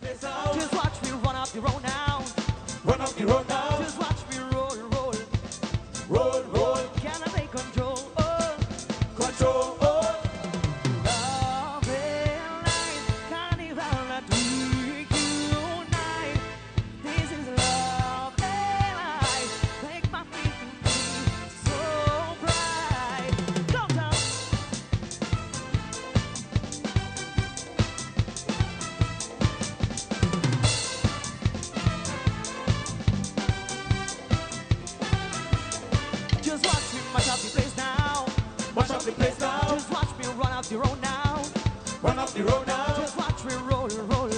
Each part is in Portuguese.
Just watch me run up the road now. Run up the road now. Just watch me roll, roll. Roll, roll. Can I take control? Oh, Control. love and light, carnival that we unite. This is love and light, make my feet so bright. Go down. Just watch me mash up the place now. Mash up the place now. Just watch me run up the road now. Run up the road now. Just watch me roll, roll.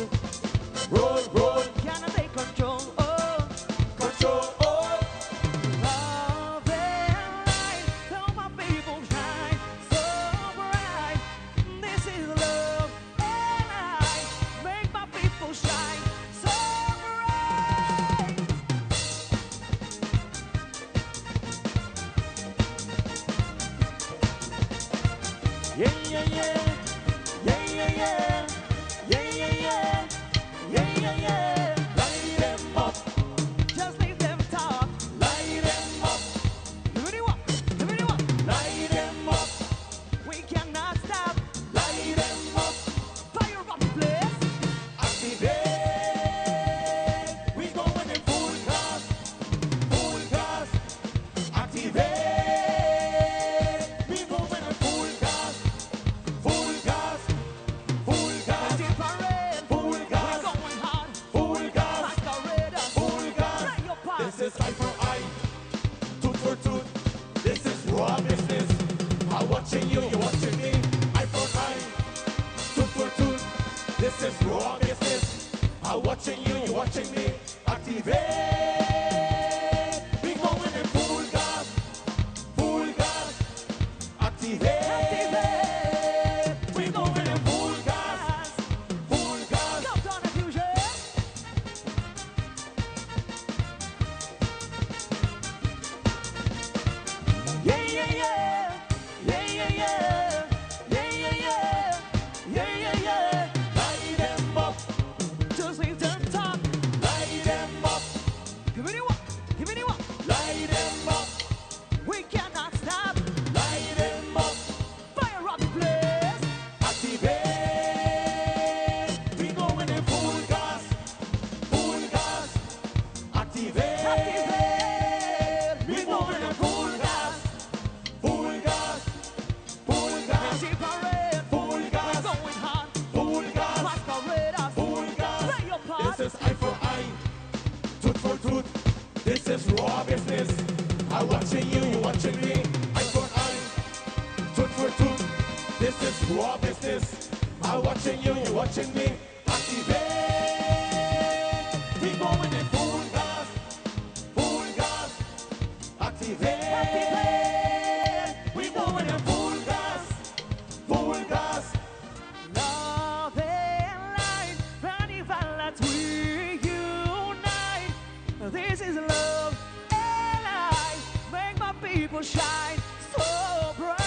Roll, roll. Can I take control? Oh, Control. love and light, help my people shine so bright. This is love and light, make my people shine so bright. Yeah, yeah, yeah. Yeah, yeah, yeah. Yeah, yeah, yeah. Yeah, yeah, yeah. Light them up. Just leave them talk. Light them up. Give me what? Give me what? Light them up. We cannot stop. Light them up. Fire up the place. Activate. We going in full gas. Full gas. Activate. We going in full gas. Full gas. Full gas. Different. Full gas. We're going hard. Full gas. Masquerade. Full gas. Play your part. This is eye for eye, tooth for tooth. This is raw business. I'm watching you, you're watching me. Eye for eye, tooth for tooth. This is raw business. I'm watching you, you're watching me. Activate. We going in full gas, full gas. Activate. We going in full gas, full gas. Go down the fusion. Yeah, yeah, yeah. Yeah, yeah, yeah. Yeah, yeah, yeah. Yeah, yeah, yeah. Light them up. Just leave them talk. Light them up. Give me what? Give me what? Light them up. We cannot stop. Light them up. Fire up the place. Activate. We going in full gas. Full gas. Activate. Activate. We going in full gas. Full gas. Full gas. Different. Full We're gas. going hard. Full gas. Masquerade. Full gas. Play your part. This is eye for eye, tooth for tooth. This is raw business. I'm watching you, you're watching me. Eye for eye, tooth for tooth. This is raw business. I'm watching you, you're watching me. Activate. We going in full gas, full gas. Activate. We going in full gas, full gas. Love and light, carnival that we unite. This is love and light, make my people shine so bright.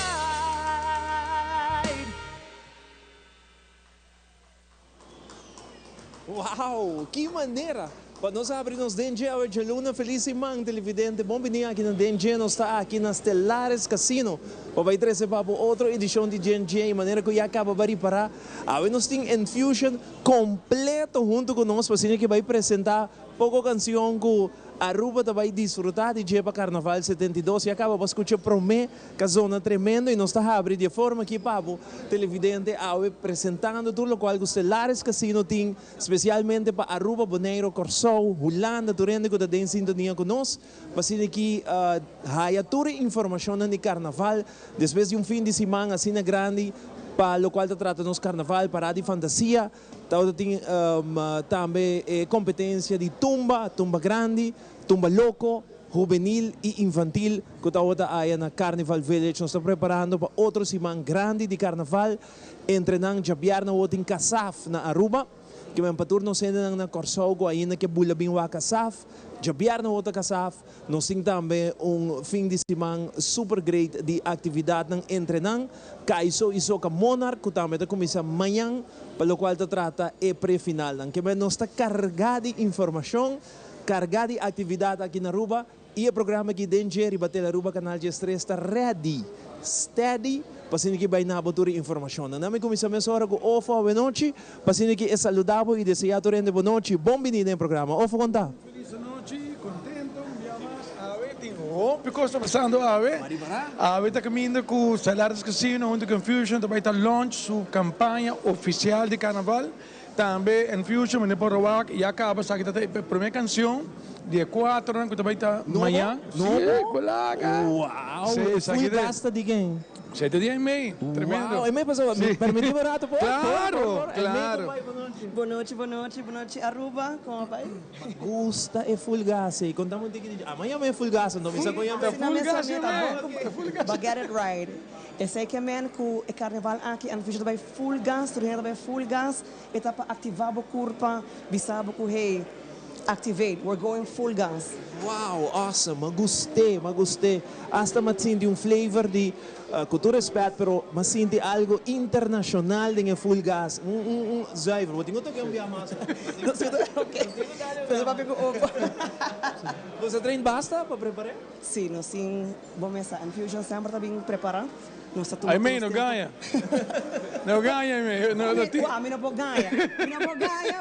Wow, que maneira! Para nós abrirmos DNG, a Luna feliz irmão televidente, bom vir aqui na DNG, nós está aqui na Stellares Casino, para vai trazer para outra edição de DNG, maneira que já acaba de parar. Agora nós temos Infusion completo junto conosco, para que vai apresentar pouco canção que Aruba vai desfrutar de Jepa Carnaval 72 e acaba de escutar Promé, que é zona tremenda e nós está abrindo de forma que Pabo televidente apresentando tudo o qual os Stellares Casino tem, especialmente para Aruba, Bonaire, Corsou, Holanda, Turende, que está em sintonia conosco, para que haya toda informação de Carnaval, depois de fim de semana assim grande, para o qual trata nos Carnaval, para de fantasia, tem também competência de tumba grande, tumba loco, juvenil e infantil, que está aí na Carnival Village. Nós estamos preparando para outra semana grande de Carnaval, entrenando já viernes em Casaf, na Aruba. que men paturno sendo na Corsogo ainda que bulabing wa kasaf, Jabiarno outra kasaf, nós temos também fim de semana super great de atividade ng entrenang, kaiso iso ka Monarch, que também está começando amanhã, pelo qual te trata é pré-final, que men nós está carregado de informação, carregado de atividade aqui na Aruba, e o programa aqui dentro de Ribatela Aruba Canal G3 está ready, steady, para que vai na abertura informação. Nós começamos agora com Ofo, boa noite, para que é saludável e desejado rende boa noite, bom vindo no programa. Ofo, conta. Feliz noite, contento, um dia mais. Ave, tenho porque estou passando Ave. Ave está caminhando com o Salares Casino, onde Confusion também está launch sua campanha oficial de carnaval. Também em Fusion, mas por Rawak, e acaba, sabe que a primeira canção, dia 4, que também está amanhã. Novo? Colaga. Uau, Sim, fui gasta de quem? 7 dias e meio, tremendo. Uau, e meio passou, me permitiu barato, pô? Claro, claro. Boa noite, Aruba, como vai? Gusta é full gas, e contamos um pouquinho. Amanhã é full gas, não me saco ainda. Full gas, But get it right. Eu sei que men com o carnaval aqui, a gente vai full gas, tudo vai full gas, e tá para ativar o corpo, bisabo com hey, activate, we're going full gas. Wow, awesome, me gostei. Hasta me senti flavor de, com todo respeito, pero me senti algo internacional de full gas. Zuiver, wat tengo que enviar más. Pero papi, Você treina basta para preparar? sim, nós sim, vamos começar. A Fusion sempre está bem preparada. Nós está tudo. Aí, meio, não ganha. Não ganha, meio. Não Não vou ganhar,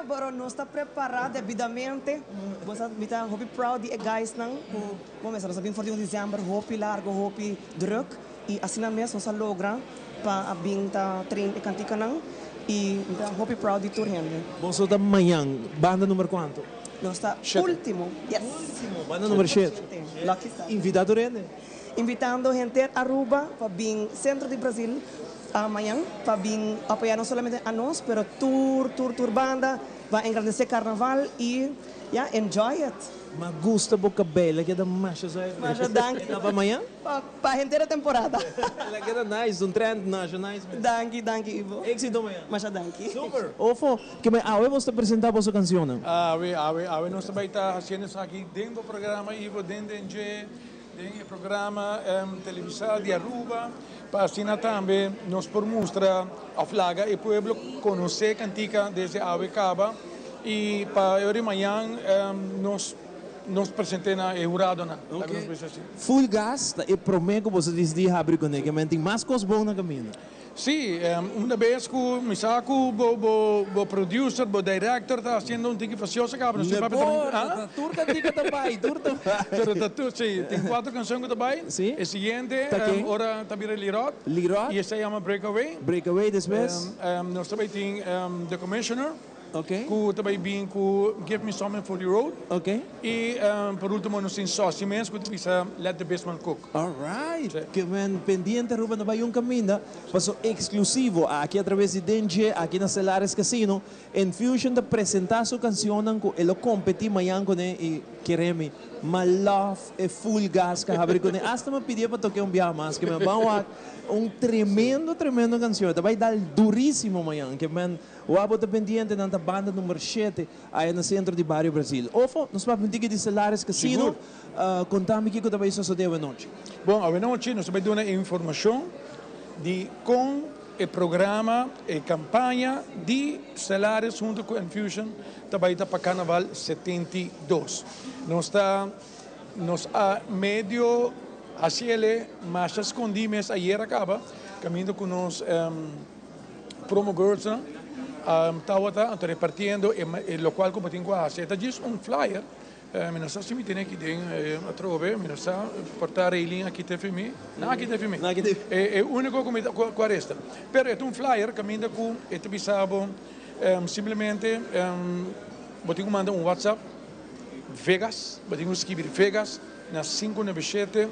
mas nós está preparado devidamente. Nós estamos muito proud de guys não. Vamos começar, nós estamos em dezembro, hopi largo, hopi druk, e assim mesmo nós logra para a binta trein e cantica não. E então hopi proud de tudo gente. Vamos soltar amanhã, banda número quanto? Nós está último, yes. Banda número 7. Lucky Star. Invitado rende? Invitando gente a Aruba para vir centro de Brasil amanhã para vir apoiar não somente a nós, pero tour banda vai engrandecer carnaval e enjoy it. Me gusta boca bela, que é da macha, Zuiver. Macha, danke. Para amanhã? Para a gente da temporada. Ela que era nice, trend nacional. Danke, Ivo. Éxito amanhã. Macha, danke. Super. Ofo, que me você apresentar a sua canção. Nós também está fazendo isso aqui dentro do programa, Ivo, dentro do programa televisão de Aruba, para assim também nós por mostrar a flaga e o povo conhecer a cantica desde Ave Caba e para hoje amanhã nós apresentamos na jurado na. Full gas, e prometo que você diz abrir com ele, que tem mais coisas boas na caminho. Sim, uma vez que o Misako, o producer, o director, está fazendo tipo facioso, acaba. Não sei para turta dica também, turta. Sim, tem 4 canções também. Sim. O seguinte, agora está virando Lirot. Lirot. E se chama Breakaway. Breakaway después. Nós também tem The Commissioner. Ok. Que também vem com Give Me Something for the Road. Ok. E por último nós temos Saucy Mens, que bisa Let the Best Man Cook. Alright. Sí. Que ven pendiente, Ruben, no vai caminho. Passou exclusivo aqui através de DNG, aqui na Celares Casino. En Fusion de apresentar sua canção, que ele competi amanhã com ele e queremos. My love é full gas, que abre com ele. Hasta me pediu para tocar dia mais, que me vão tremendo canção. Vai dar duríssimo amanhã, que men o abo está pendiente na banda número 7 aí no centro de Barrio Brasil. Ofo, nós vamos pedir de Celares Casino, contame aqui que também sucedeu à noite. Bom, à noite nós vamos dar uma informação de com o programa e campanha de Celares junto com Infusion também está para Carnaval 72. Nós a meio haciele mas escondimos ayer acaba caminhando com nós promo girls estava repartindo e lo qual como tenho a seta diz flyer me não sei se me tem aqui dentro a trove me não sei portar a linha aqui te filme não aqui te filme é o único como com esta pero é flyer caminhando com este bisabo simplesmente botinho manda WhatsApp Vegas botinho escrever Vegas na 597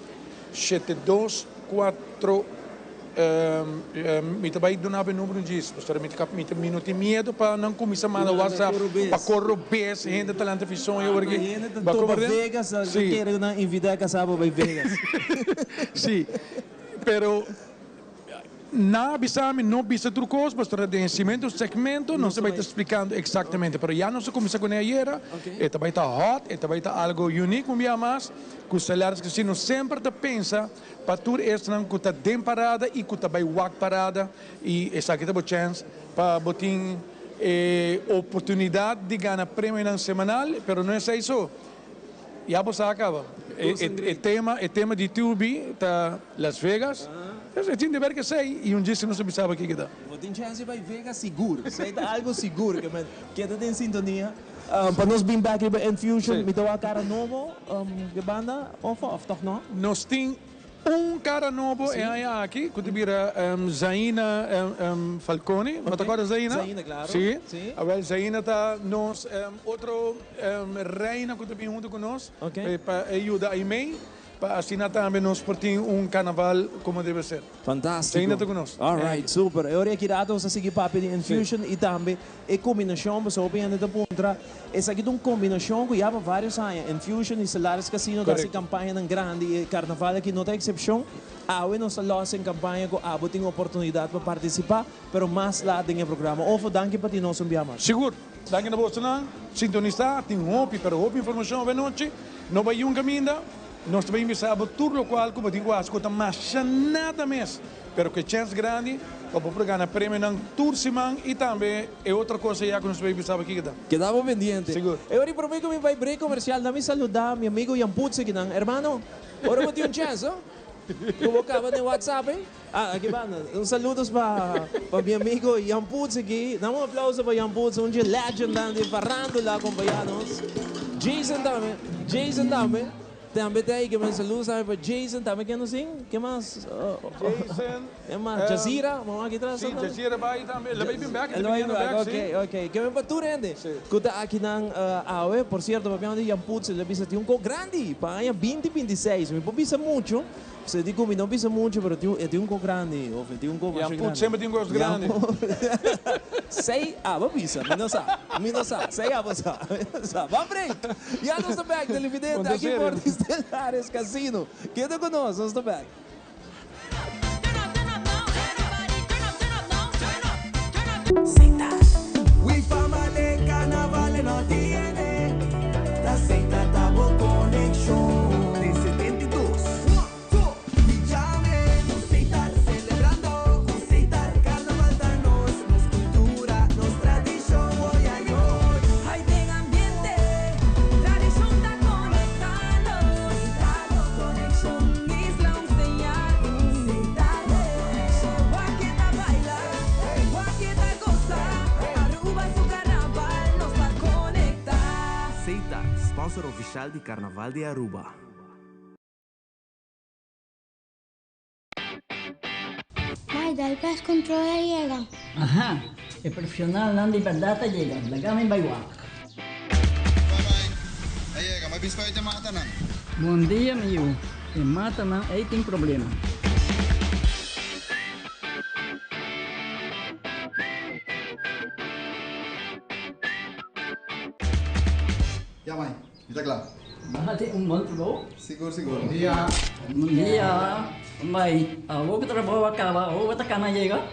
724 me também do nave número disso, pastor, me não tem medo para não começar a mandar WhatsApp para corromper gente talento visão eu aqui. Para Vegas, quero invitar a casar para Vegas. Sim. Pero na bisame não bisa trucos, mas para o segmento não se vai estar explicando exatamente, mas já não se começa com ayer, eta vai estar hot, eta vai estar algo único, um dia mais, que os salários que se não sempre te pensa, para tu estran que está dem parada e que está vai wak parada e essa aqui tá boa chance para botin oportunidade de ganhar prêmio na semanal, pero não é só isso. Já você acaba. É tema de Tubi, tá Las Vegas. Eu tinha de ver que sei e dia se não se pensava que dá. Tem chance vai Vegas seguro. Sei algo seguro que está em sintonia. Para nós bem back para Infusion, me deu a cara novo, que banda off toch não? Nós tem cara novo aqui, que vira Zaina Falcone, não te acordas Zaina? Zaina, claro. Sim. Sí. A Zaina está nos outro reina que também junto conosco, para ajudar a mim. Para assinar também nós portem carnaval como deve ser. Fantástico. Zaina está conosco. Alright, super. Eu aqui rato sa sige papi de Infusion e também a combinação, mas eu penso que pontra essa aqui uma combinação que já há vários anos. Infusion e Solaris Casino da campanha grande e carnaval aqui não tem exceção. Awe nós lost em campanha que abo tem oportunidade para participar, pero mais lá tem o programa. Ofo, danke para ti nós enviamos. Seguro. Danke na você não. Sintonista, tem hopi, pero hopi informação a noite. Não vai caminho. Nós também pensamos tudo o qual como digo as coisas mais nada mais, pero que chance grande para ganhar prêmio na tour semana e também é outra coisa já que nós também pensamos aqui que dá. Quedamos pendientes. Seguro. Eu ahora prometo que me vai break comercial, dá-me saludar meu amigo Jan Putz aqui, hermano. Ora eu tenho chance, como acaba no WhatsApp, aqui vai, saludos para meu amigo Jan Putz aqui, dá aplauso para Jan Putz, dia legend de Farrándola, acompanhados. Jason também. Também tem que me saluda para Jason, também que não sei, que mais? Jason. É mais Jazira, vamos aqui atrás. Sim, Jazira vai também, ele vai vir back, ok. Que me paturende. Que está aqui na AOE, por cierto, para mim, Jan Putz, ele pisa um co grande, para 2026, me pisa muito. Se digo que não pisa muito, mas tem um co grande, ou tem um co mais grande. Jan Putz sempre tem um co grande. Sei, vai pisa, me não sabe, sei, vai sabe. Vamos break. Já nós estamos back, televidente, aqui por Estelares Casino. Queda conosco, nós estamos back. We family carnaval no tiene. La Seita Tabo Connection. De 72. Llame, nos Seita celebrando. Nos Seita carnaval da nos cultura, nos tradición hoy a hoy. Hay buen ambiente, tradición está conectando. Conexión Isla Unseñar. Guaqueta baila, Guaqueta goza. Aruba su carnaval nos va a conectar. Seita, sponsor oficial de Carnaval de Aruba. Mai, dal gas controla llega. Ajá, el profesional não de verdade llega. Lagame baywak. Aye, mas bispo te mata não. Bom dia, meu. E mata não, aí tem problema. Ya mãe, está claro. Bahati monto. Seguro, seguro. Bom dia. Mai, vou que trabalho acaba, vou botar cana llega.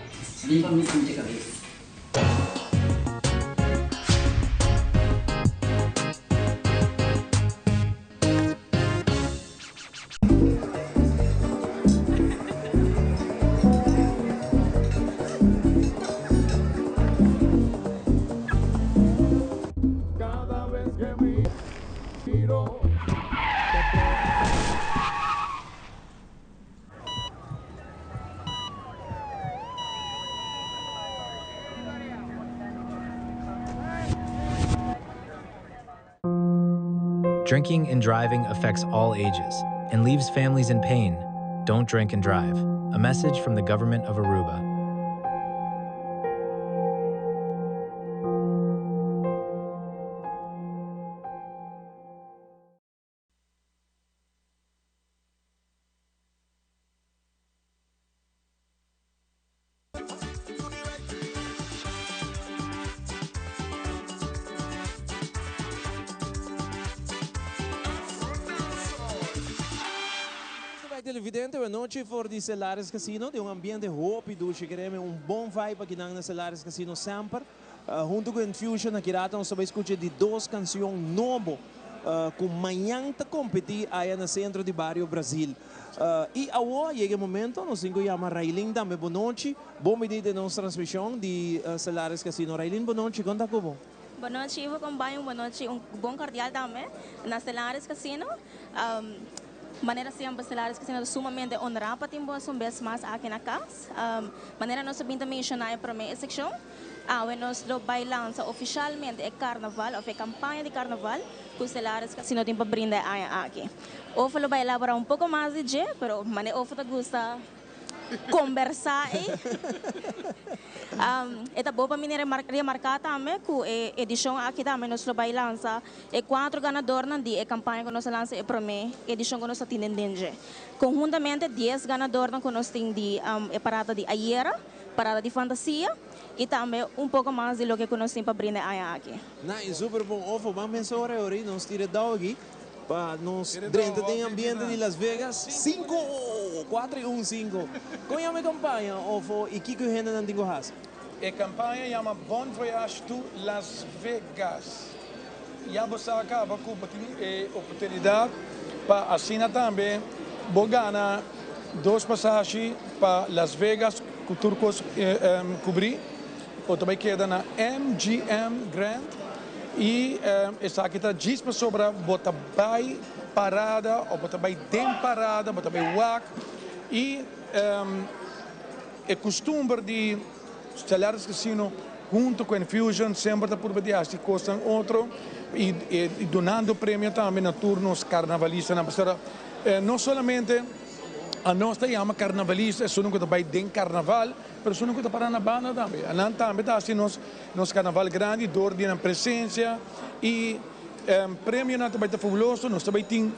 Limpa mi pinche cabeza. Cada vez que miro. Drinking and driving affects all ages and leaves families in pain. Don't drink and drive. A message from the government of Aruba. Alright, televidente, boa noite for the Celares Casino. De um ambiente rápido, queremos bom vibe aqui na Celares Casino sempre. Junto com Infusion, aqui nós vamos escutar de 2 canções novas com manhã tá competir aí no centro de Barrio Brasil. E agora chega o momento, nós vamos chamar Raylin também, boa noite. Bom dia de nossa transmissão de Celares Casino. Raylin, boa noite, conta como? Boa noite, Ivo Combanho, boa noite, bom cordial também na Celares Casino. Maneira sempre Celares Casino sumamente honrado para ter um vez mais aqui na casa. Maneira nós também mencionar para mim essa seção. Nós vai lançar oficialmente o carnaval, ou a campanha de carnaval, que o Celares Casino tem para brindar aqui. Eu vai elaborar um pouco mais de dia, mas maneira eu gosta conversar. Eta boa para mim remarcar também que a edição aqui também nós vai lançar 4 ganadores de campanha que nós lançamos para mim, edição que nós temos dentro. Conjuntamente 10 ganadores que nós temos de parada de Ayera, parada de fantasia e também um pouco mais de lo que nós temos para brindar aqui. Nice, super bom. Vamos mensurar agora, nós tiramos aqui. Para nós, dentro do ambiente de Las Vegas, 5, 4 e 1, 5. Qual é a campanha, Ovo, e que gente não tem gosto? A campanha chama Bon Voyage to Las Vegas. Já você acaba com a oportunidade para assinar também, vou ganhar 2 passagens para Las Vegas, que o Turcos cobrir, ou também queda na MGM Grand. E essa aqui está diz sobre botar bem parada, ou botar bem dem parada, botar bem wak. E é costume de Celares Casino junto com a Infusion sempre está por baixo de custa outro e donando prêmio também na turnos carnavalistas. Não somente a nossa chama carnavalista, é só não que vai dem carnaval, mas só não que para na banda também. A nós também está assim nos carnaval grande, dor de presença e prêmio não também está fabuloso, nós também tem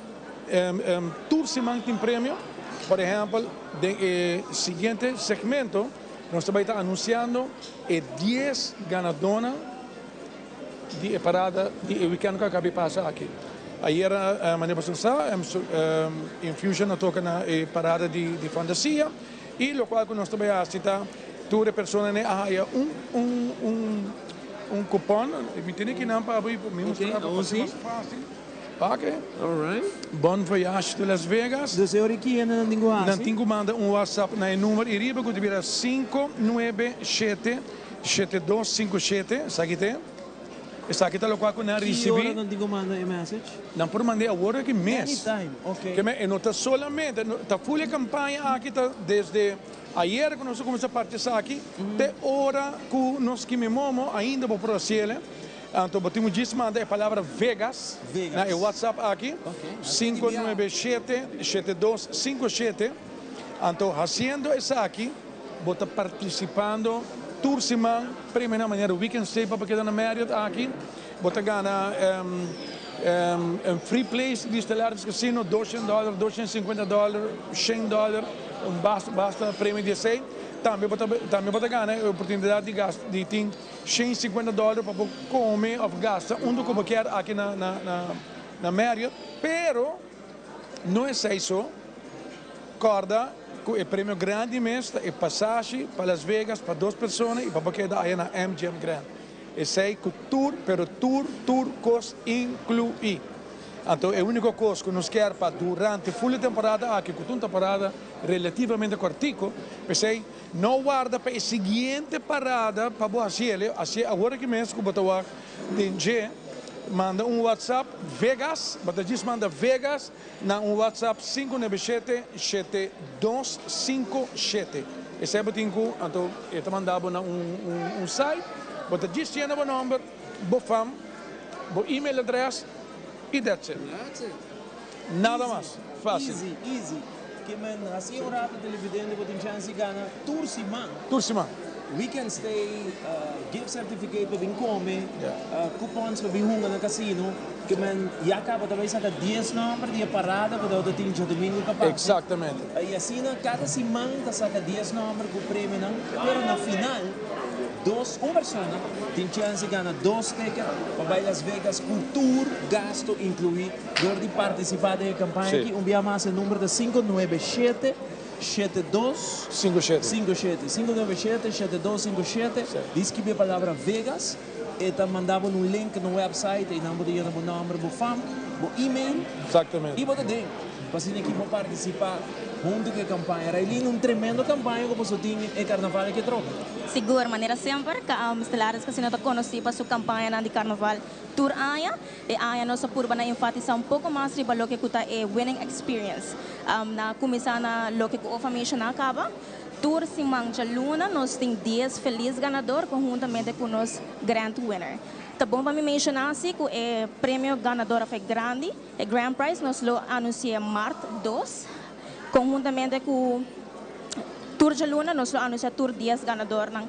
tour semana tem prêmio. Por exemplo, no seguinte segmento, nós também está anunciando 10 ganadores de parada de weekend que acabei de passar aqui. Ayer a maneira passada, Infusion toca na parada de fantasia e o qual nós também assista todas as pessoas né há um cupom, me tem que não para abrir para mim mostrar para vocês fácil. Ok. Alright. Bon voyage to Las Vegas. Dus eu aqui não tenho Não tenho manda WhatsApp na número e riba que tiver 597 7257, sabe que essa aqui está o qual eu recebi. Não tenho manda e message. Não por mandar agora que mês. Anytime, ok. Que não está solamente, está full campanha aqui está desde ayer que nós começamos a participar aqui, até hora que nós que me momo ainda vou para o cielo. Então, botamos disso, manda a palavra Vegas, na WhatsApp aqui, 597-7257. Então, fazendo isso aqui, vou estar participando, tour semana, primeira maneira, weekend stay para quedar na Marriott aqui, vou estar ganhando free place de Celares Casino, $200, $250, $100, basta prêmio de 6. Também pode ganhar a oportunidade de ter $150 para comer ou gastar onde você quer aqui na Marriott. Pero não é isso. Corda, o prêmio grande mesmo é passagem para Las Vegas para 2 pessoas e para quedar aí na MGM Grand. Esse é o tour, pero tour cost inclui. Então, é a única coisa que nós queremos para durante a full temporada, aqui com uma temporada relativamente curtico, pensei, não guarda para a seguinte parada para boa cielo, assim agora que mesmo que botar DG, manda WhatsApp Vegas, botar diz manda Vegas na WhatsApp 597-7257. Esse é o botinho, então eu te mandava na site, botar diz tiene o número, bofam, bo e-mail address. E that's it. Nada mais. Fácil. Easy. Que assim o rápido televidente pode ter chance de ganhar tour semana. Weekend stay, gift certificate para vir comer, cupons para vir hungar no casino. Que já acaba também sacar 10 números de parada para o dia de domingo capaz. Exatamente. E assim cada semana saca 10 números com o prêmio, mas na final una persona tiene chance de ganar 2 tickets para bailar Las Vegas con tour, gasto incluido. Door de participar de la campaña Sí. aquí, envía más el número de 597 72 57. 57 597 7257. Diz que a palavra Vegas. E te mandava um link no website e não podia dar o número, o fam, o e-mail. Exatamente. E você tem. Para que você participar junto com a campanha. Railin, uma tremenda campanha que você tem e carnaval que troca. Seguro, maneira sempre que Stellaris Casino está conhecido para sua campanha de carnaval tour aia e aia nossa purba na enfatizar pouco mais riba lo que kuta é winning experience. Na começar na lo que o família na acaba. Tour Simangcha Luna, nós temos 10 felizes ganadores conjuntamente com os Grand Winner. Tá bom para me mencionar assim que o prêmio ganador foi grande, o Grand Prize nós lo anunciamos março 2, conjuntamente com Tour de Luna, nós lo anunciamos Tour 10 ganador na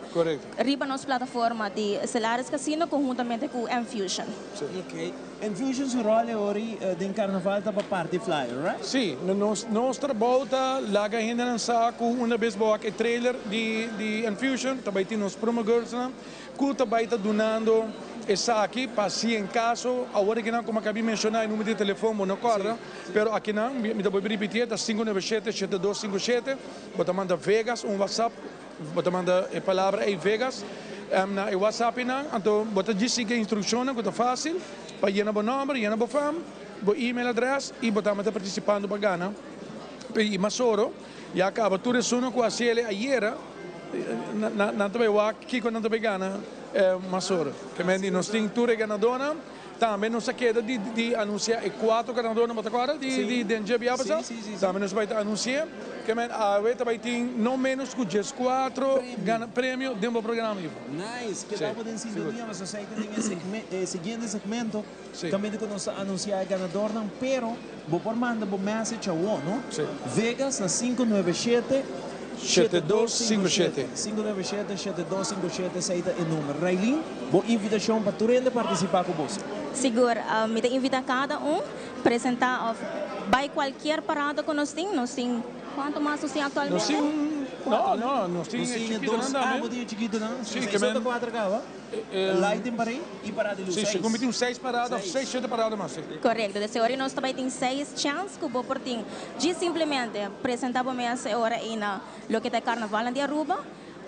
riba nossa plataforma de Stellaris Casino conjuntamente com Enfusion. Ok. Enfusion su role ori din carnaval tá para party flyer, right? Sì, nostra volta laga ainda não saco uma vez boa que trailer de Enfusion, também tem nos promoters na, que também está donando essa aqui para se em caso, agora que não como acabei de mencionar o número de telefone não corre, pero aqui não, me dá para repetir, tá 597 7257, bota manda Vegas WhatsApp, bota manda a palavra aí Vegas. Na WhatsApp na, então bota dizer que a instrução é fácil, para llenar o número, llenar o fam, o e-mail address e botar mata participando para Gana. E Masoro, e acaba tudo isso com a CL ayer, na também o aqui quando também Gana, Masoro. Que me nós tem tudo ganadora, também nós queda de anunciar 4 ganadores, mas agora de DNG Biabasa, também nós vai anunciar. Que men também tem não menos que 4 prêmio dentro do programa. Nice, que estava em sintonia, mas eu sei que tem seguinte segmento, também de nós anunciar o ganador, pero vou por mandar o message a o, não? Vegas na 597 7257 597 7257 seita o número. Railin, boa invitação para tu rende participar com você. Seguro, me invita cada apresentar vai qualquer parada que nós temos quanto mais você atualmente? Nós temos chiquito chiquito não? Sim, que men 4 cá, lighting para aí e parada de luz. Sim, como tem 6 paradas, 6, 7 paradas mais. Correto, dessa hora nós também tem 6 chances que vou por ti. De simplesmente apresentar para mim essa hora aí na lo que é carnaval de Aruba.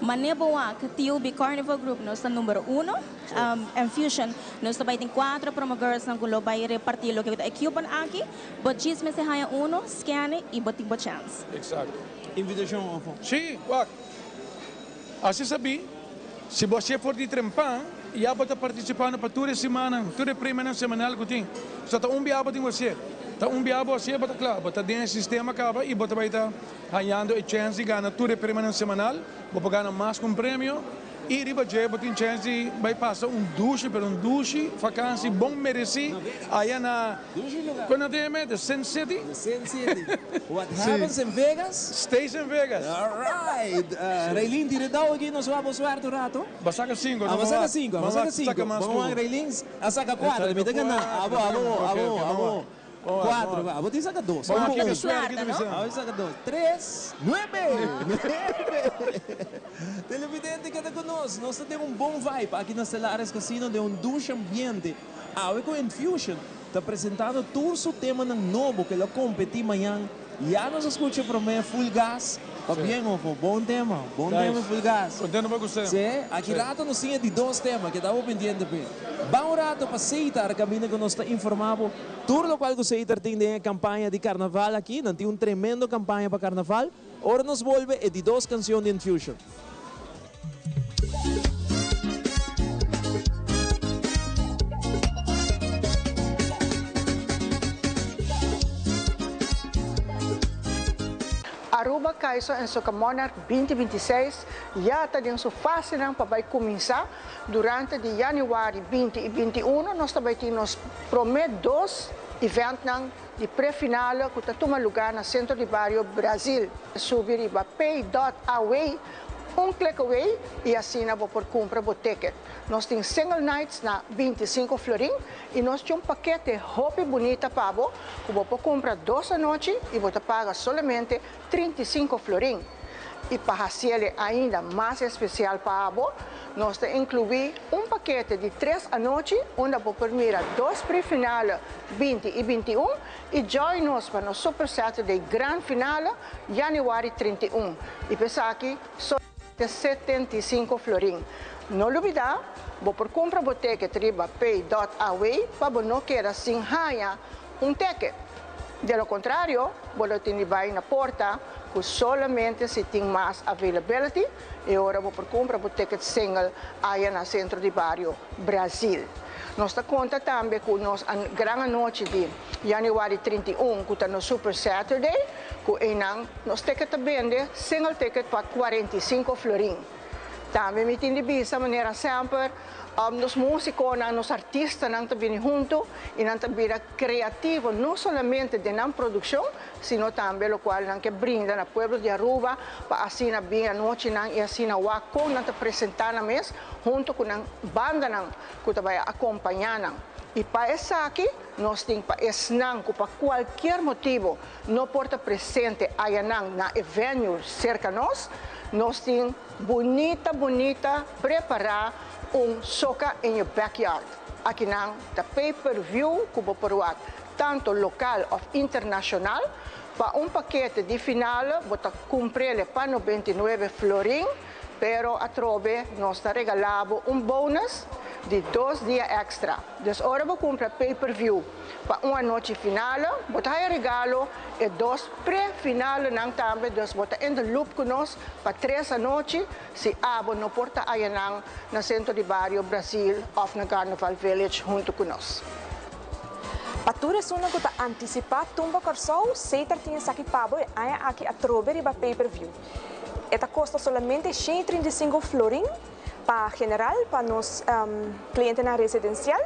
Maneboa, que TUB Carnival Group, nós está número 1. Enfusion, nós também tem 4 promo girls na gulo vai repartir lo que é coupon aqui. But diz me se haya 1, scan e botin bo chance. Exato. Invitação, sim, assim sabe, se você for de trempan, já pode participar para toda semana, toda primeira semanal que tem. Só está biabo de você. Tá biabo você, bota claro, bota dentro do sistema acaba e bota vai estar ganhando a chance de ganhar toda primeira semanal, vou ganhar mais com prêmio. E riba je, bota tem chance de vai passar douche, pero douche, vacância bom merecido. Aí na quando tem the Sin City. Sin City. What happens in Vegas stays in Vegas. All right. Railin, diretão aqui nós vamos ver do rato. Basaca 5. Basaca 5. Vamos a Railin, a saca 4. Me dá na. Abo. 4, vou te sacar 2. Vamos aqui, vou sacar 2. 3, 9. Televidente que está conosco, nós temos bom vibe aqui na Stellaris Casino de dulce ambiente. Com Enfusion, está apresentando todo o tema novo que ele compete amanhã. Já nos escuta para mim, full gas. Bien, bom tema full gas. Contento para você. Sim, aqui rato nós tínhamos de 2 temas que estava pendente. Vamos rato para aceitar a caminho que nós está informado. Tudo o qual você tem de campanha de carnaval aqui, não tem tremendo campanha para carnaval. Agora nos volve de 2 canções de Enfusion. Aruba Kaiso en Soca Monarch 2026 já está em sua fase para começar durante de januário 20 e 21 nós também temos promet 2 eventos de pré-final que toma lugar no centro de Barrio Brasil. Subir para pay.away, click away e assim vou por compra o ticket. Nós temos single nights na 25 florim e nós temos paquete roupa bonita para você, que você compra 2 a noite e você paga somente 35 florim. E para fazer ainda mais especial para você, nós incluímos paquete de 3 noches, onde vou permitir 2 pré-finales 20 e 21 e join-nos para o Super Saturday Grand Finale, januário 31. E pensar aqui, só 75 florim. Não olvidar, vou por comprar boteca triba pay.away para não querer sem raia ticket. De lo contrário, vou ter vai na porta que solamente se tem mais availability e agora vou por comprar boteca single aí na centro de barrio Brasil. Nós conta também com nós a grande noite de januário 31 que está no Super Saturday, que nós ticket vende single ticket para 45 florim. Também me tem de bisa maneira sempre nos músicos, nos artistas não também junto e não também criativo, não somente de não produção, sino também o qual não que brinda no pueblo de Aruba para assim bem a noite não e assim a wako não te apresentar na mês junto com a banda não que vai acompanhar não. E para essa aqui, nós temos para esnanco, para qualquer motivo, não porta presente aí na venue cerca de nós temos bonita, preparar soca em your backyard. Aqui na pay-per-view, que vou provar tanto local ou internacional, para paquete de final, vou cumprir para 99 florim, pero a trove nós regalamos bônus de 2 dias extra. Então, agora vou comprar pay-per-view para uma noite final, vou dar regalo e 2 pré-final também, então vou estar em loop com nós para 3 noites, se abo no porta aí na centro de barrio Brasil, of na Carnival Village, junto com nós. Patura suna ko ta anticipa tumba corsou, seita tinha saki pabo e aí aqui a trove riba pay-per-view. Esta custa solamente 135 florim para general, para nos clientes na residencial.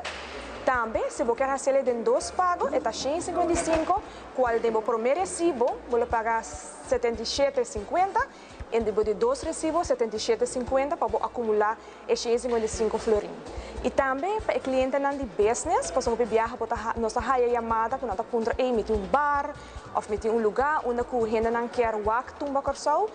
Também, se você quer fazer em 2 pagos, é 155, qual de primeiro recibo, você pagar 77,50, e depois de 2 recibos, 77,50 para acumular 155 florim. E também, para o cliente de business, para você viajar para nossa raia chamada, para nós ponto emitir bar, ou emitir lugar onde a gente não quer wak tumba corsou.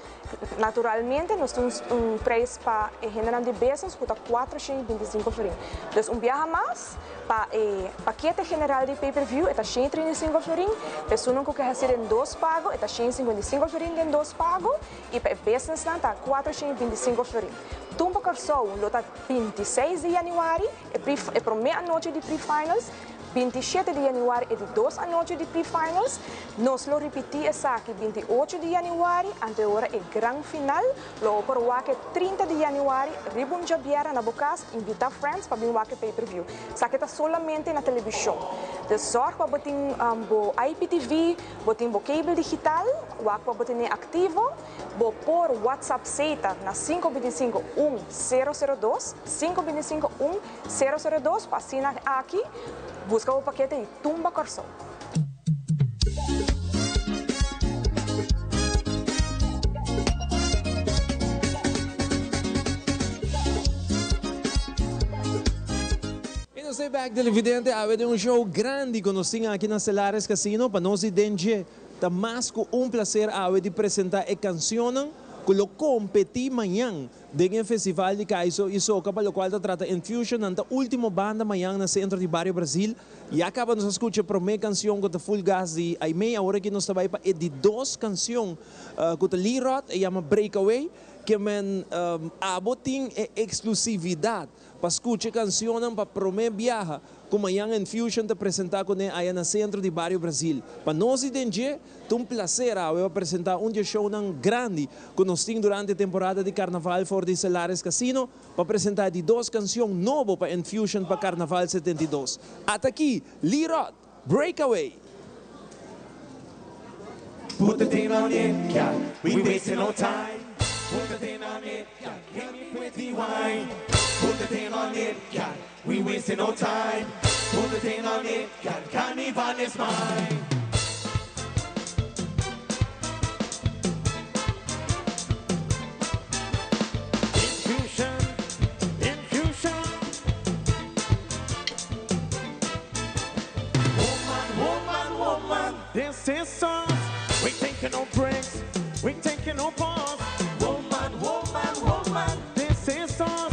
Naturalmente, nós temos preço para a gente de business, que está 425 florim. Então, viaja mais, para o paquete general de pay-per-view, é 135 florim. Pessoa que quer fazer em 2 pagos, é 155 florim em 2 pagos. E para o business, está 425 florim. Tumba corsou, lota 26 de januário, é a primeira noite de pre-finals. 27 de januário é de 2 noites de pre-finals. Nós lo repetimos aqui 28 de januário, ante agora é grande final. Lo por o 30 de januário, Ribun Jabiera na Bocas, invita friends para vir o pay-per-view. Isso aqui está solamente na televisão. De sorte para botar IPTV, botar cable digital, o para botar ativo, vou por WhatsApp seita na 525-1002, 525-1002, para assinar aqui. Busca o paquete de tumba corsou. E nós estamos back televidente, a ver show grande que nós temos aqui na Stellares Casino para nós identificar. É mais que prazer a ver de apresentar a canção que lo competi amanhã no Festival de Caiso e Soca, para o qual trata Infusion, a última banda amanhã no centro de Barrio Brasil. E acaba de escutar a primeira canção que está full gas de meia hora que nós estamos para de 2 canções que está Lirot, e chama Breakaway, que abotin exclusividade para escutar a canção para a primeira viagem que amanhã Infusion te apresentar com aí no centro de Barrio Brasil. Para nós identificar, é um prazer apresentar show grande que nós temos durante a temporada de Carnaval for de Stellares Casino para apresentar de 2 canções novas para Infusion para Carnaval 72. Até aqui, Lirot, Breakaway. Put the thing on it, girl. We wasting no time. Put the thing on it, girl. Give me pretty wine. Put the thing on it, girl. We wasting no time. Put the thing on it, girl. Carnival is mine. Infusion, infusion. Woman, woman, this is us. We taking no breaks, we taking no pause. Woman, this is us.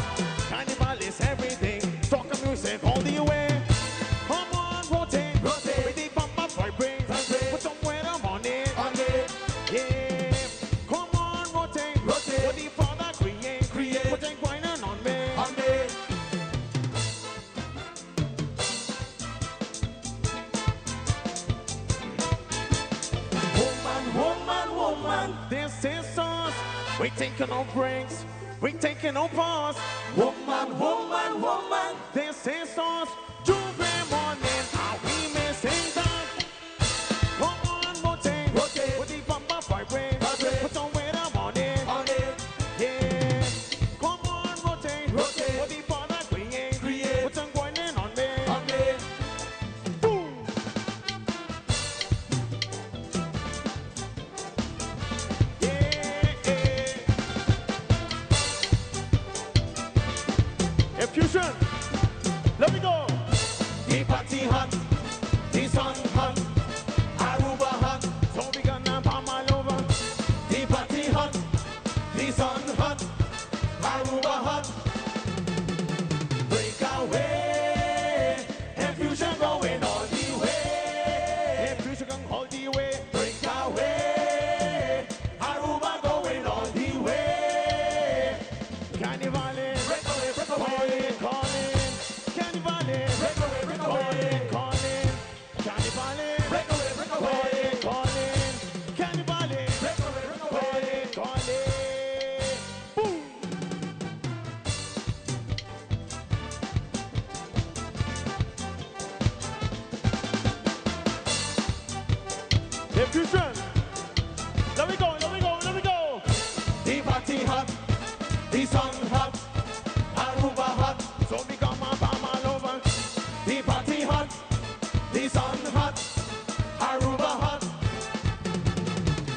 woman, this is us. We taking no breaks, we taking no pause. Woman, woman, woman, this is us. Juve morning, how we missing that? Come on, rotate, rotate. With the bumper vibrate, put on with the morning, yeah. Come on, rotate, rotate. With the bumper create, put on going in on me. Boom. Infusion, let me go. The party hot, the sun hot, Aruba hot, so we gonna bomb all over. The party hot, the sun hot, Aruba hot. Break away, infusion going all the way. Infusion going all the way. Break away, Aruba going all the way. Carnival. Calling, calling, Carnival, calling, calling, Carnival, calling, calling, Carnival, calling, calling. Boom. Infusion. Let me go, let me go, let me go. The party hot, the sun hot. Aruba hot, so we come and bomb all over. The party hot, the sun hot, Aruba hot.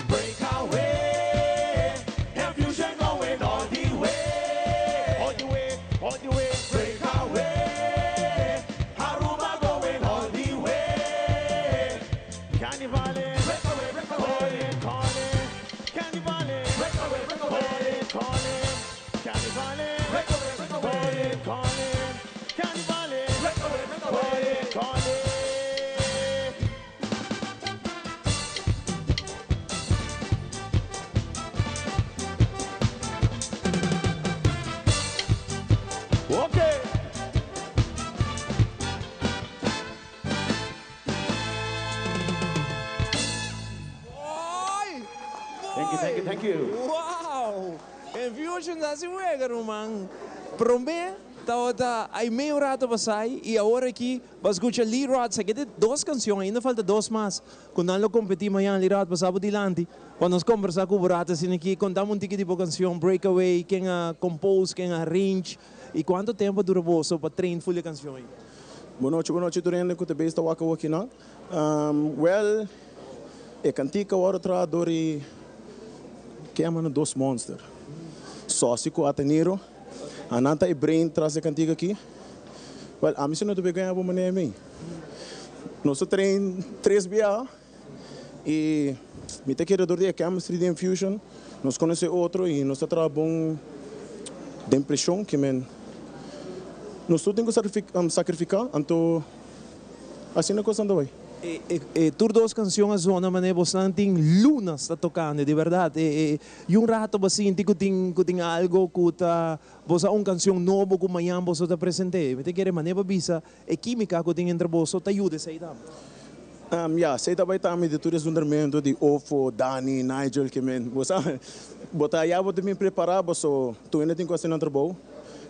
Break away, infusion going all the way. All the way, all the way. Break away, Aruba going all the way. Carnival, calling, calling, Carnival, calling, calling, Carnival. Calling, calling, Carnival, calling, calling. Okay. Thank you, thank you, thank you. Wow! Infusion da si wega, Roman. Promé, tá aí meio rato passai e agora aqui vas escuchar Lee Rod, se quede duas canções, ainda falta duas mais. Quando nós competimos amanhã, Lee Rod passava dilante. Quando nós conversamos com o Burato, assim aqui, contamos um tipo de canção, Breakaway, quem a compose, quem a arrange, e quanto tempo dura você para treinar full canção? Boa noite, Doriane, que te besta waka aqui não. Well, é cantica hora tra dori que é mano dos monster. Só se com ateniro. Ananta e brain traz a cantiga aqui. Well, a missão não te ganhar uma maneira mim. Nós trein 3 BA e me te quero dormir a chemistry de infusion. Nós conhecemos outro e nós trabalhamos de impressão que men. Nós temos que sacrificar, então assim é a coisa anda aí. Tur duas canções zona maneira bastante lunas está tocando, de verdade. E rato você que tem algo que tá você uma canção nova que amanhã você está presente. Me te quer maneira visa e química que tem entre você te ajuda sei tam. Sei também também de tudo isso de Ofo, Dani, Nigel que men você botar já vou me preparar você tu ainda tem coisa no trabalho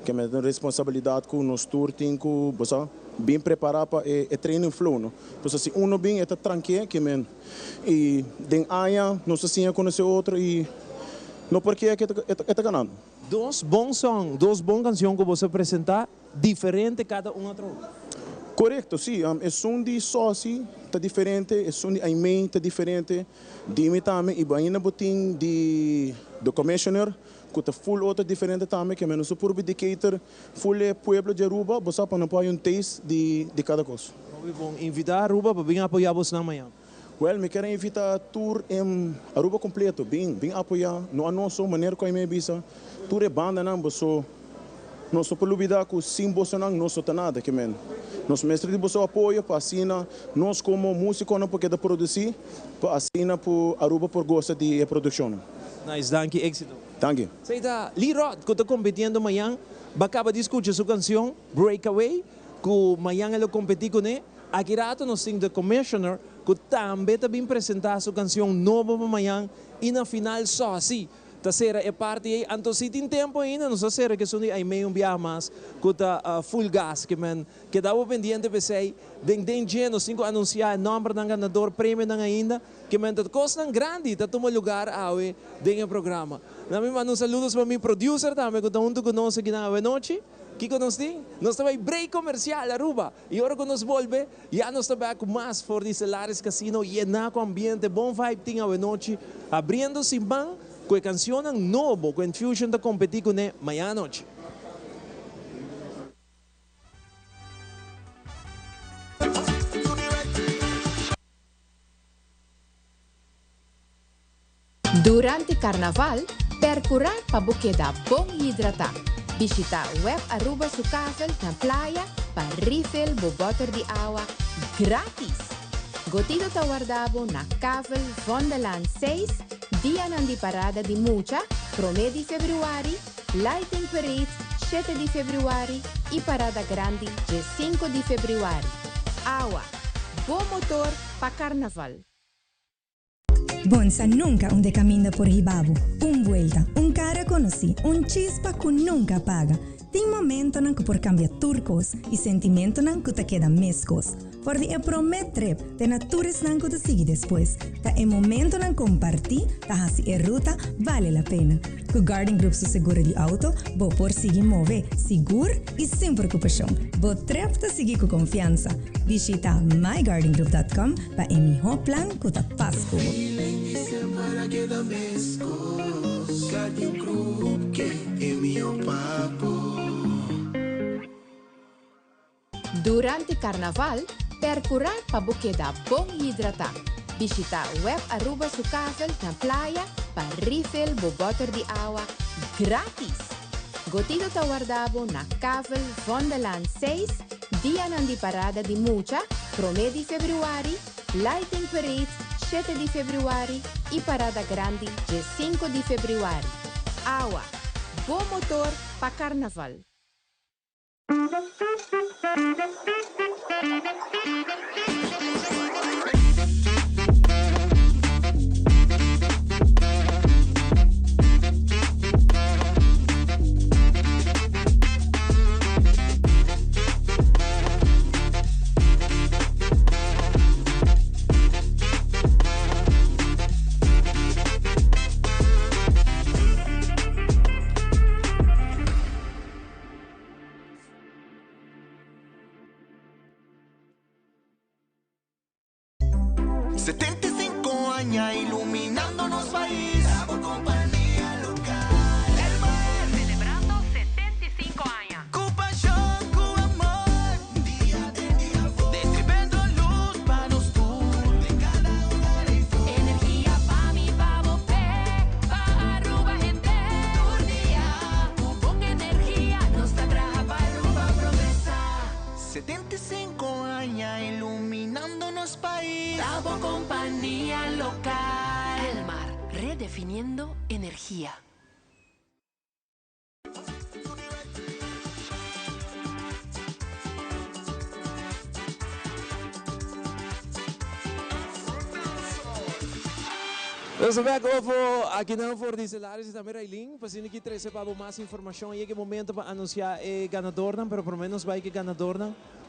que me tem responsabilidade com nos tour tem com você bem preparado para o treino flow no porque se um bem é tranquilo que men e den aia não se assim conhecer outro e não porque é que é ganhando dois bons sons duas boas canções que você apresentar diferente cada um outro. Correto, sim. É som de sócio está diferente, é som de Aimee está diferente. De mim também, e ainda botin do commissioner, que está full outra diferente também, que menos o puro indicator, full pueblo de Aruba, você para não pôr taste de cada coisa. Vamos invitar Aruba para vir apoiar você na manhã. Well, me quero invitar tour em Aruba completo, bem apoiar, não a nossa maneira que Aimee bisa, tour é banda não, você não só por luvidar que sem você não só nada, que men. Nós mestres de você apoio para assinar, nós como músicos não podemos produzir, para assinar por Aruba por gosto de produção. Nice, thank you, éxito. Thank you. Sei da Lee Rod, que está competindo amanhã, acaba de escutar sua canção Breakaway, que amanhã ele competir com ele. Aqui rato nós temos o commissioner, que também está bem apresentar sua canção nova para amanhã e na final só assim. Tá sera é parte aí, então se tem tempo ainda, não sei se que são aí meio dia mais, que tá full gas, que dá o pendiente para sei, den geno, cinco anunciar nome do ganador, prêmio ainda, que tá custa grande, tá toma lugar aí dentro do programa. Na mesma mando saludos para meu producer também, que tá junto conosco aqui na noite. Que nós temos? Nós estamos em break comercial, Aruba. E agora que nós volve, já nós estamos com mais for de Stellaris Casino, llenar com ambiente, bom vibe, tem a noite, abrindo Simban, com a canção novo, com a Infusion da competir com ele amanhã à noite. Durante Carnaval, percurar para buqueda bom e hidratar. Visitar web Aruba Sucável na praia para refill o bottle de água grátis. Gotido está guardado na Cavel Vondeland 6, dia de parada de Mucha, promê de fevereiro, Lighting Parade 7 de fevereiro e parada grande de 5 de fevereiro. Água, bom motor para Carnaval. Bonsa nunca onde caminha por Hibabo. Vuelta, cara conocí, chispa que nunca apaga. Tem momento que por cambiar turcos e sentimento que te queda mescos. Por de prometer, te naturas que te sigue depois. Ta é momento que compartir, ta hasi e ruta vale a pena. Com Garden Group su seguro de auto, bo por seguir mover, seguro e sem preocupação. Bo trep te seguir com confiança. Visita mygardengroup.com para emitir plan que te faz como. Garden Group, que é meu papo. Durante Carnaval, percurar para buqueda bom e hidratar. Visitar web Aruba Sucável na praia para refill o bottle de água grátis. Gotido está guardado na Cavel Vondeland 6, dia de parada de Mucha, promê de fevereiro, Lighting Parade 7 de fevereiro e parada grande de 5 de fevereiro. Água, bom motor para Carnaval. Iluminándonos país, Bravo compañía local. El Mar celebrando 75 años. Con pasión, con amor, día distribuyendo luz para los todos, de cada hogar y flor. Energía pa' mi pavo pa' Aruba gente. Un día, con energía, nos trabaja pa' Aruba promesa. 75 años iluminándonos país, Bravo compañía local. El Mar, redefiniendo energía. Nós vamos aqui na For de Stellaris e também Railin, para que trazer para mais informação e é que momento para anunciar o ganador, mas pelo menos vai que ganador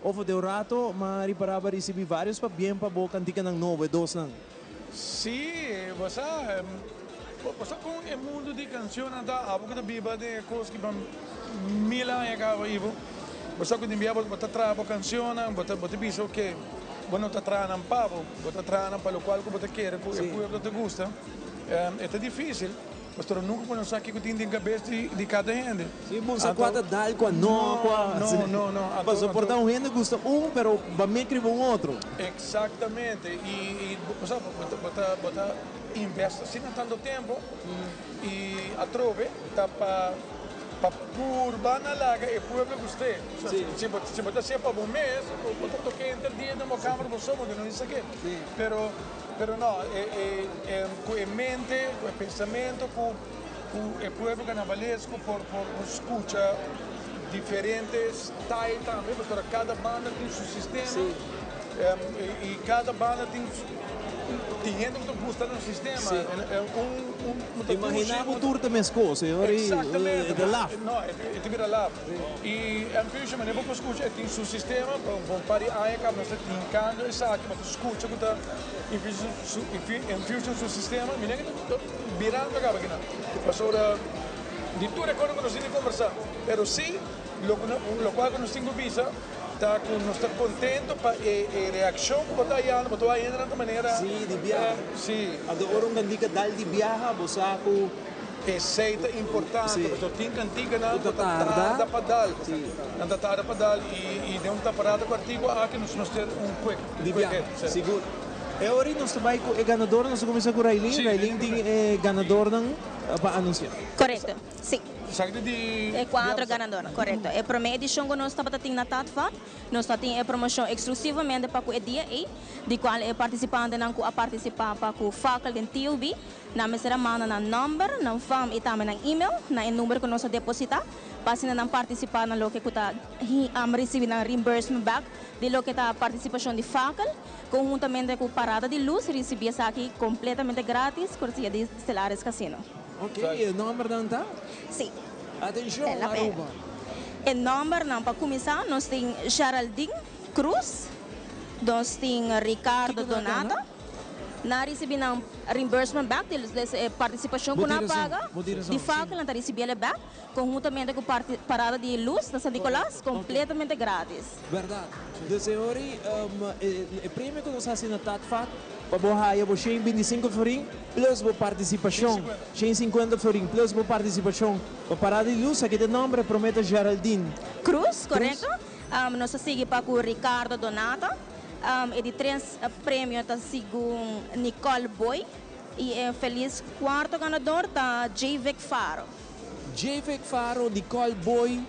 ou de rato, mas para receber vários para bem para boa cantica ng novo, dos não. Sim, você com o mundo de canção anda a boca da biba de coisas que vão mila e acaba ivo. Você quando envia você traz a canção, você pensa que bueno te traen un pavo, te traen para lo cual como te quieres, el pueblo te gusta. Es difícil, pero nunca podemos saber que tiene en cabeza de cada gente. Sí, você pode dar com não, para suportar gente gusta pero para mim escrever outro. Exatamente, e você investe assim tanto tempo e a trove tá para urbana larga e pueblo gostei. Se você ser para um mês, você toquei entre dia de uma câmera do som, que não isso aqui. Pero não, com a mente, com o pensamento, com o pueblo carnavalesco, por escuta diferentes, também, porque cada banda tem seu sistema. E cada banda tem gente que gusta no sistema. Sim. Imaginava o tour de Mesco, senhor. Exatamente. De lá. Não, é vira lá. E a Fusion, mas depois escuta, tem seu sistema, vão parar aí, acaba nós tem canto, sabe, mas escuta que tá Fusion seu sistema, me lembra virando acaba aqui não. Passou de tudo é quando nós temos conversar. Pero sim, lo qual nós temos visa, tá com nós está contento para a reação que botar aí, botou aí de outra maneira. Sim, de viaje. Sim. Agora um candica dal de viaje, bosaco. Receita importante, porque tem cantiga na tarda para dar, na tarda para dar e deu uma parada com artigo aqui nós ter quick de viaje. Seguro. E ora nós também com o ganador, nós começamos com o Raylin. Raylin tem ganador para anunciar. Correto, sim. É 4 ganadores, correto. É para a edição que nós estamos tendo na TATFAT, nós temos a promoção exclusivamente para o dia A, de qual é participante não a participar para o faculdade em TUB, na mesma manda na number, na fam e também na e-mail, na número que nós depositar, para não participar na lo que está receber na reimbursement back de lo que está a participação de faculdade, conjuntamente com parada de luz, receber isso aqui completamente grátis, cortesia de Stellaris Casino. Ok, e o número não está? Sim. Atenção, Aruba. O número não para começar, nós temos Geraldine Cruz, nós temos Ricardo Donato, nós recebemos reimbursement back de participação que nós paga, de fato, nós recebemos back, conjuntamente com parada de luz da São Nicolás, completamente grátis. Verdade. Então, o prêmio que nós fazemos na TATFAT, para borrar, eu vou 25 florim, plus a participação, 50 florim, plus a participação, para parada de luz, aqui o nome promete Geraldine Cruz, correto? Nós seguimos para o Ricardo Donato. E de 3 prêmios está segundo Nicole Boy e é feliz quarto ganador da JVEC Faro. JVEC Faro, Nicole Boy,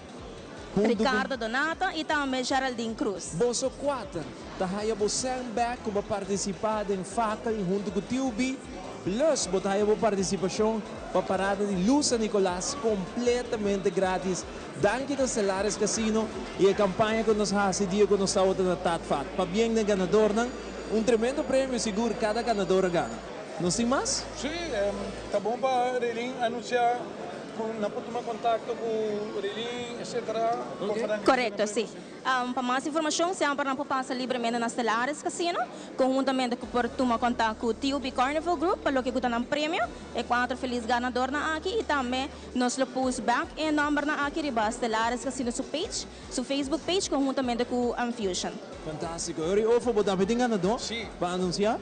Ricardo Donato e também Geraldine Cruz. Boso 4, tahaya você back para participar em faculdade junto com o TUB, plus botaya a participação para parada de Luz San Nicolás completamente grátis. Danke da Stellaris Casino e a campanha que nós fazemos dia que nós estamos na TATFAT. Para bem do ganador, tremendo prêmio seguro cada ganador ganha. Não tem mais? Sim, tá bom para Relin anunciar, não pode tomar contato com o Relin, etc. Okay. Correto, sim. Para mais informação, sempre não passa livremente na Stellaris Casino, conjuntamente com por tomar contato com o TUB Carnival Group, para o que está no prêmio, e 4 felizes ganadores aqui, e também nós lo post back e número aqui riba Stellaris Casino su page, su Facebook page, conjuntamente com a Fusion. Fantástico. Eu vou botar um ganador para anunciar.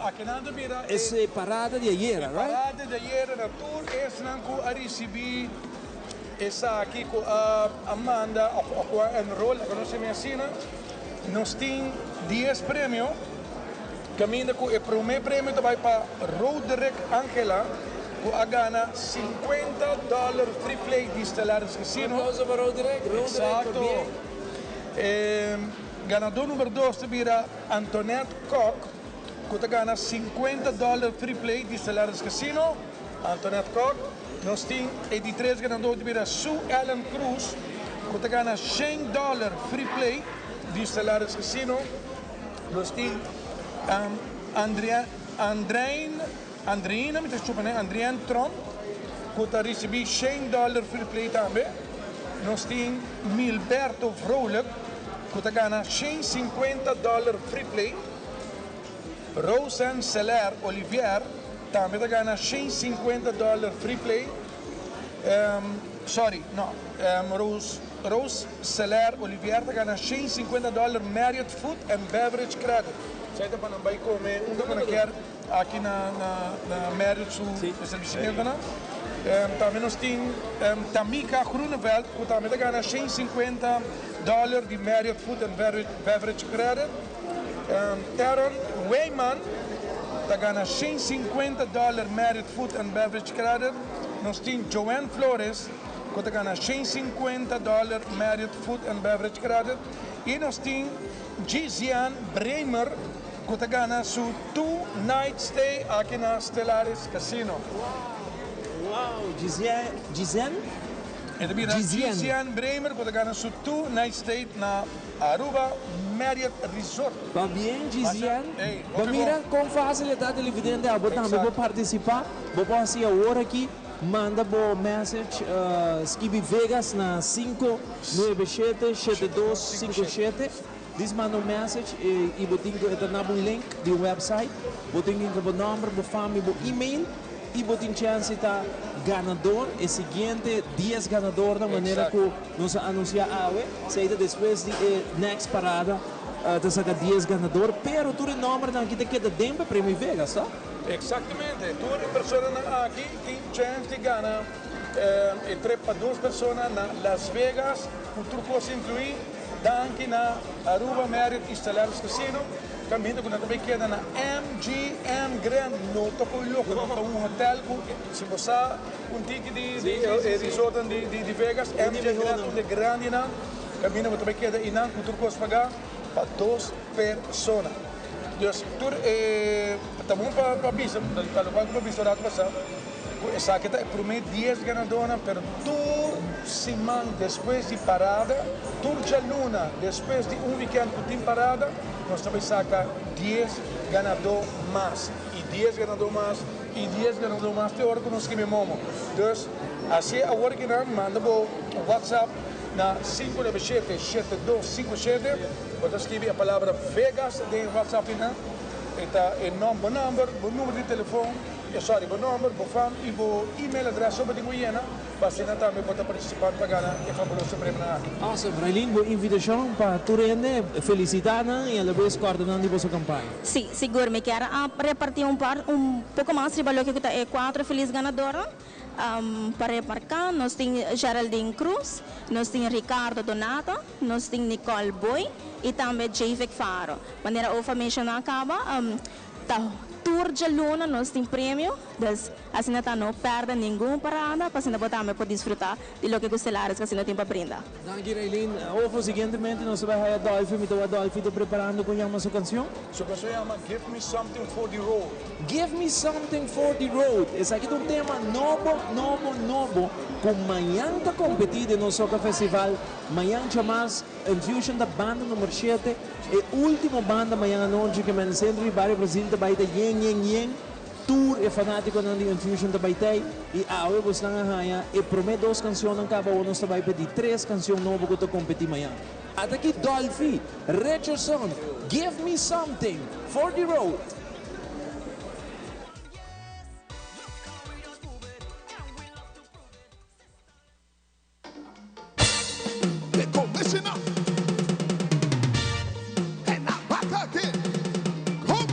Aqui nada mira. Essa é parada de ayer, right? Parada de ayer na tour, esse não que a receber essa aqui com a Amanda, a enroll, que nós se assina, nós temos 10 prêmios, caminho com o primeiro prêmio vai para Roderick Angela, que a gana $50 free play de Stellaris Casino. Aplauso para Roderick. Exato. Ganador número 2 vira Antoinette Koch, que gana $50 free play de Stellaris Casino. Antoinette Koch. Nós temos de 3 ganadores vira Sue Ellen Cruz, que gana $100 free play de Stellaris Casino. Nós temos Andriane Trump, que recebe $100 free play também. Nós temos Milberto Vrolijk, que gana $150 free play. Rosanne Seller Olivier também gana $150 free play. Rose Seller Olivier gana $150 Marriott Food and Beverage Credit. Sai para não vai comer que quer aqui na Marriott su estabelecimento, né? Também nós temos Tamika Grunewald, que também gana $150 de Marriott Food and Beverage Credit. Aaron Weyman gana $150 Marriott Food and Beverage Credit. Nós temos Joanne Flores, que gana $150 Marriott Food and Beverage Credit. E nós temos Giziane Bremer, que gana su 2-night stay aqui na Stellaris Casino. Wow, Giziane? En mira, Gizian Bremer, porque gana su tour night stay na Aruba Marriott Resort. Va bien, Gizian. Hey, Va mira, com facilidade televidente, eu também vou participar. Vou passar a hora aqui. Manda bo message Skibi Vegas na 597-7257. Diz manda um message e botinho na um link de website. Botinho que o número, bo família, bo e-mail e botinho chance tá ganador. E seguinte 10 ganador da maneira que nós anunciar saída depois de next parada. Te saca 10 ganador, pero tu número não kita queda dentro prêmio Vegas, tá? Exatamente, toda persona aqui tem chance de ganhar e 3 para 2 pessoas na Las Vegas, o truco se inclui aqui na Aruba Marriott Stellaris Casino, caminho que também queda na MGM Grand, no topo louco, um hotel se você ticket de resort de Vegas, MGM Grand de grande na, caminho que também queda e não, o truco se pagar para 2 pessoas. Dus toen estamos para visa, para o visa rato passar. Essa aqui tá promet 10 ganadores, pero tour semana depois de parada, tour de luna depois de weekend com parada, nós também saca 10 ganadores mais e 10 ganadores mais e 10 ganadores mais de hora que nós queremos. Dus assim a hora que nós manda o WhatsApp na 597-7257. Você escreve a palavra Vegas de WhatsApp, né? Está o número de telefone, o número, o fam e o e-mail adresse sobre a Guiana. Você também pode participar para ganhar e fabuloso prêmio. Awesome, Raylene, boa invitação para tu rende, felicitar e a vez coordenando a vossa campanha. Sim, seguro, me quero repartir pouco mais de valor que é 4 felizes ganadores. Para remarcar, nós temos Geraldine Cruz, nós temos Ricardo Donato, nós temos Nicole Boy e também Javek Faro. Maneira o mencionar acaba, Tour de Luna nós temos prêmio, assim não perde nenhuma parada, para assim também pode desfrutar de lo que os celulares que assim não tem para brindar. Danke, Raylene. O seguintemente nós vamos a Adolfo, então Adolfo está preparando com a sua canção. Sua canção chama Give Me Something for the Road. Give Me Something for the Road. Esse aqui é um tema novo, com amanhã está competindo no Soca Festival. Amanhã chamamos Infusion da banda número 7. E última banda amanhã à noite que no centro de Barrio Brasil vai ter Yen. Tour e fanático na Infusion da Baitei e a eu vou estar e prometo 2 canções acaba o nosso vai pedir 3 canções novas que eu competir amanhã. Até aqui Dolphy, Richardson, Give Me Something for the Road. The commissioner and now back again. Come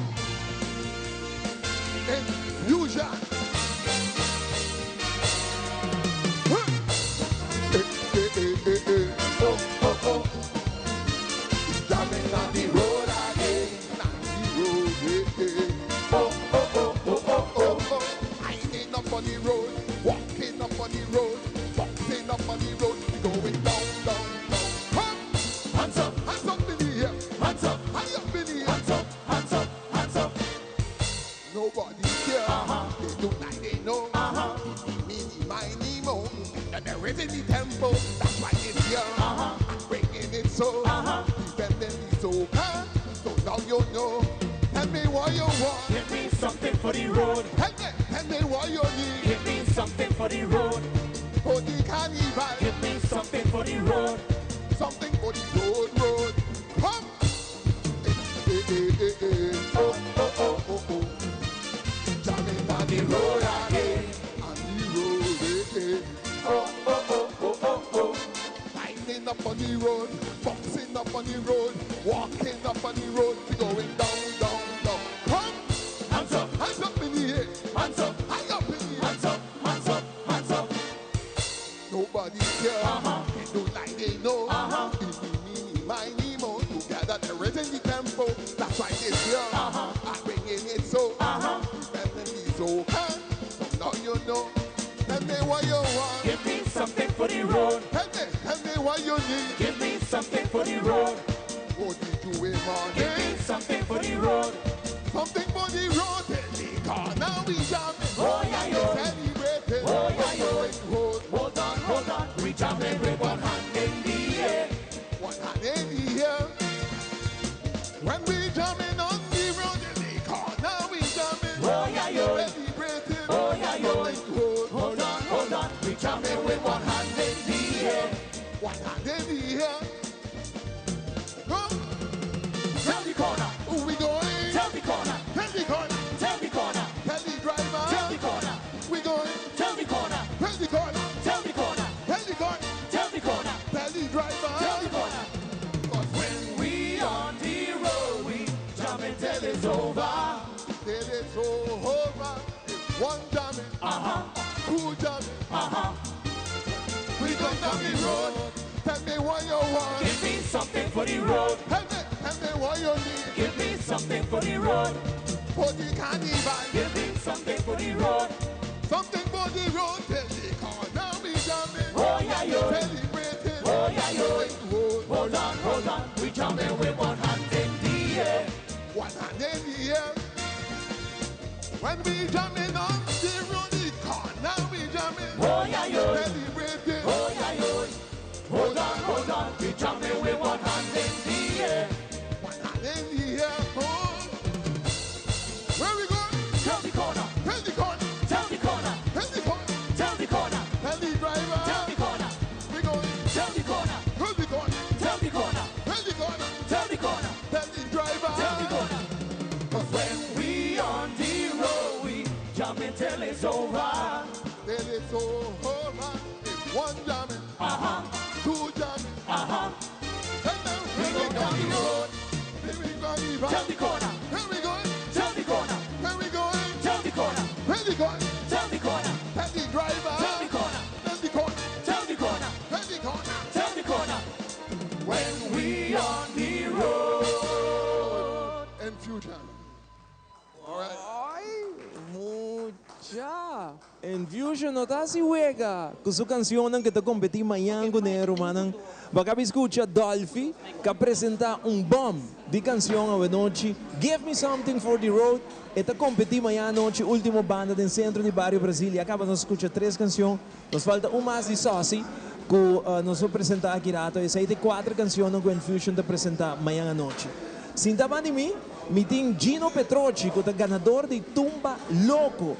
Infusion. Jamming on the road again, on the road. Lining up on the road, walking up on the road, boxing up on the road, going down. Hands up in the air. Hands up in the air. Hands up. Nobody care. They do like they know. Meeny, miny, mo. And they're raising the tempo. That's why it's here. I'm bringing it so. Defending the soca. So now you know. Tell me what you want. Give me something for the road. Tell me what you need. Give me something for the road. For the carnival. Give me something for the road. Something for the road. Come. Jamming on the road again. On the road. Lining up on the road. Boxing up on the road. Walking up on the road. Going down. Come. Hands up in the air. Hands up. High up in the air. Hands up. Nobody care. They do like they know. Miny, mo. Together they're raising the tempo. That's why this year I'm bringing it so. Defending the soca. So now you know. Tell me what you want. Give me something for the road. Tell me what you need. Give me something for the road. What did you do, man? Give me something for the road. Something for the road. In the car now we jamming. Oh yeah, yo. Celebrating. Oh yeah, yo. Hold on. We on. Give me something for the road. Tell me what you need. Give me something for the road. For the carnival. Give me something for the road. Something for the road. Tell the corner we jamming. Oh, yeah, yo. Celebrating. Oh, yeah, yo. Hold Hold on. We jumping with one hand in the air. One hand in the air. When we jamming on the road, the corner we jamming. Oh, yeah, yo. Celebrating. Oh, yeah, yo. Hold on. We jumping with one hand in the air. One hand in the air. Oh. Where we going? Tell the corner. Tell the corner. Tell the corner. Tell the corner. Tell the corner. Tell the driver. Tell the corner. We going. Tell the corner. Tell the corner. Tell the corner. Tell the corner. Tell the corner. Tell the driver. Tell the corner. 'Cause when we on the road, we jumping till it's over. Till it's over. It's one jamming. Two jamming. And then We go down the road. here we go. Here Tell the corner. we going. Tell the corner. Here we going. Tell the corner. Where we going? Tell the corner. Tell the driver. Tell the corner. Tell the corner. Tell the corner. Tell the corner. Tell the corner. When we on the road. And future. All right. Ay, mucha. Infusion no ta si wega. Kusu canción que te competi mañana con nero manang. Baka escucha Dolphy que apresenta bomb de canción a noche. Give me something for the road. Eta competi mañana noche último banda del centro de barrio Brasília. Acaba de escuchar 3 canções. Nos falta mais de Saucy que nos vai apresentar aqui rato. E aí tem 4 canções que Infusion te apresentar amanhã à noite. Sem tamanho de mim, me tem Gino Petrocci, que é ganador de Tumba Louco.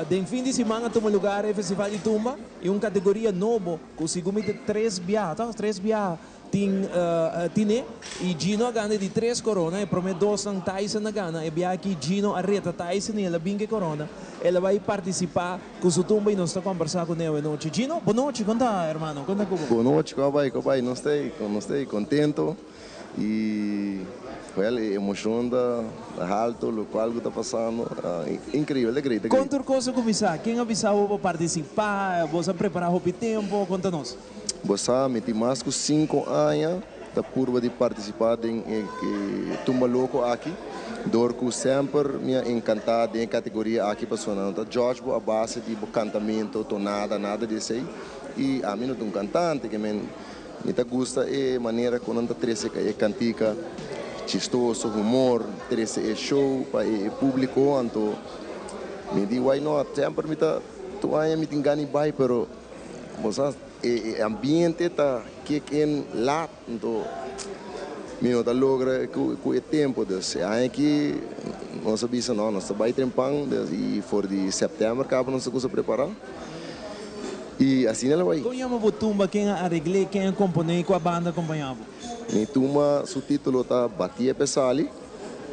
De fim de semana, toma lugar no Festival de Tumba, e uma categoria nova, que segundo tem 3 viagens, 3 viagens. Tine, e Gino ganha de 3 coronas, e promete 2 ng Tyson na gana, e bia aqui Gino arreta Tyson e ela binge corona, ela vai participar com o Tumba e nós estamos conversando com ele noite. Gino, boa noite, conta, hermano, conta como. Boa noite, Cobai, não estou contento e well, emoção da alto, o qual está passando, incrível, incrível. Conta coisa começar, quem avisou para participar, você preparar o tempo, conta-nos. Você me tem mais de 5 anos da curva de participar em Tumba Louco aqui, dorco sempre me encantado em categoria aqui passando. George a base de cantamento, tonada, nada disso aí, e a mim não é cantante que me gusta é maneira como anda trece é cantica, chistoso, humor, trece é show para o público, então me diz why not, sempre me tá toalha me tem gani bai, pero você o ambiente está kick in lá, então me não tá logra com o tempo desse aí que nós sabemos não, nós vai trempang e for de setembro acaba nós coisa preparar. E assim ela vai. Como chama o Tumba, quem arregle, quem compõe com a banda acompanhava? Mi Tumba, su título está Batia Pesali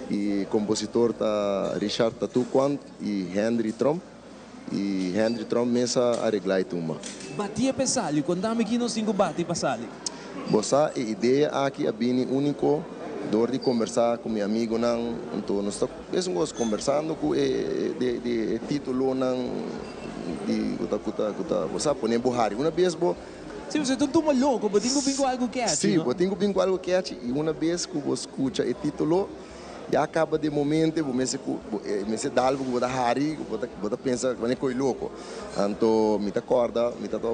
e compositor está Richard Tatuquan e Henry Trump. E Henry Trump mesa arreglar Tumba. Batia Pesali, contame aqui nos 5 Batia Pesali. Bossa, a ideia aqui é bem único, dor de conversar com meu amigo não, então nós estamos conversando com de título não de você põe Buhari uma vez se você está tão louco, botinho bingo algo catchy. Sim, botinho bingo algo catchy e uma vez que você escuta o título e acaba de momento você dá algo que Buhari, você pensa que é coisa louco. Então me acorda, me toca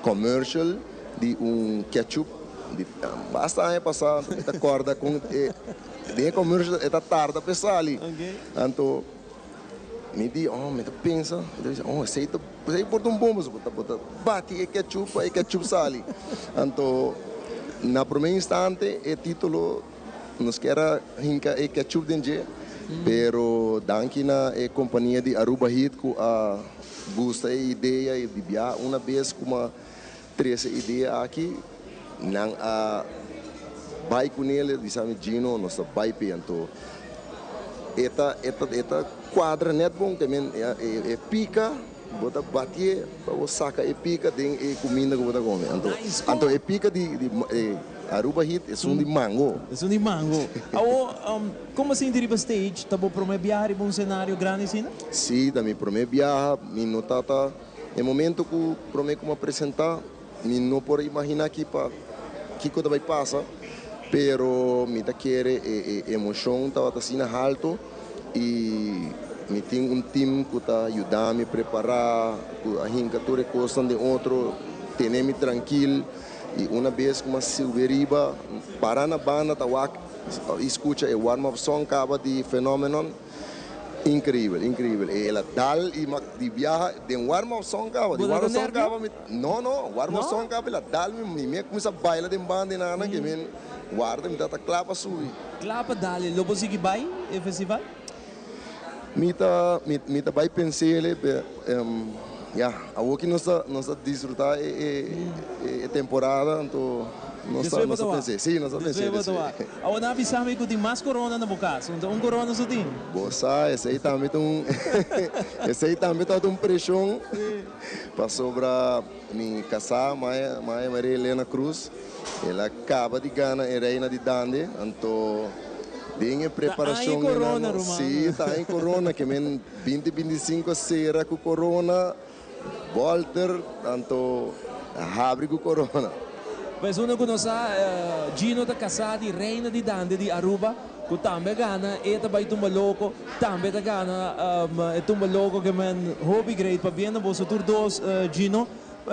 commercial de ketchup basta aí passar, me acorda com de commercial é tarde pessoal ali. Então me diz, me pensa, sei por um bombo, bate e ketchup sali. Então, na primeiro instante, o título nos quer hinca e ketchup dentro, pero danke na companhia de Aruba Hit que gusta a ideia de viajar uma vez com 13 ideias aqui, não vai com ele, dizemos Gino, nós vai então eta quadra net bom também é pica bota bater para você sacar é pica tem comida que você come então é pica de Aruba Hit é som de mango como assim deriva stage tá bom para me viajar em um cenário grande assim sim também para me viajar me notata é momento que para me como apresentar me não pode imaginar que coisa vai passar, pero me tá querer emoção tá assim na alto e me tem time que tá ajudando a me preparar, a gente toda coisa de outro, ter-me tranquilo e uma vez que eu subiriba para na banda tá escuta o warm-up song acaba de fenômeno incrível. Ela dal e viaja de warm-up song acaba, de warm-up song acaba, warm-up song acaba, ela dal me começa a bailar de banda nana que me guarda me dá clapa subir. Clapa dali, lo posigi vai e festival? Mita vai pensar aqui nós desfrutar a temporada, então nós pensar. Sim, nós pensar. Agora na avisar-me que tem mais corona na boca, então corona só tem. Bossa, esse aí também tem pressão para sobrar minha casa, Maria Helena Cruz. Ela acaba de ganhar a reina de Dande, então tem preparação. Tá em corona, sim, está em corona, que men 2025 será com corona, Walter, então abre com corona. Mas uno conosce Gino da casado, reina di Dande di Aruba, que também gana, e também tumba louco, também gana, tumba louco que men hobby great para ver na bolsa tur dos Gino,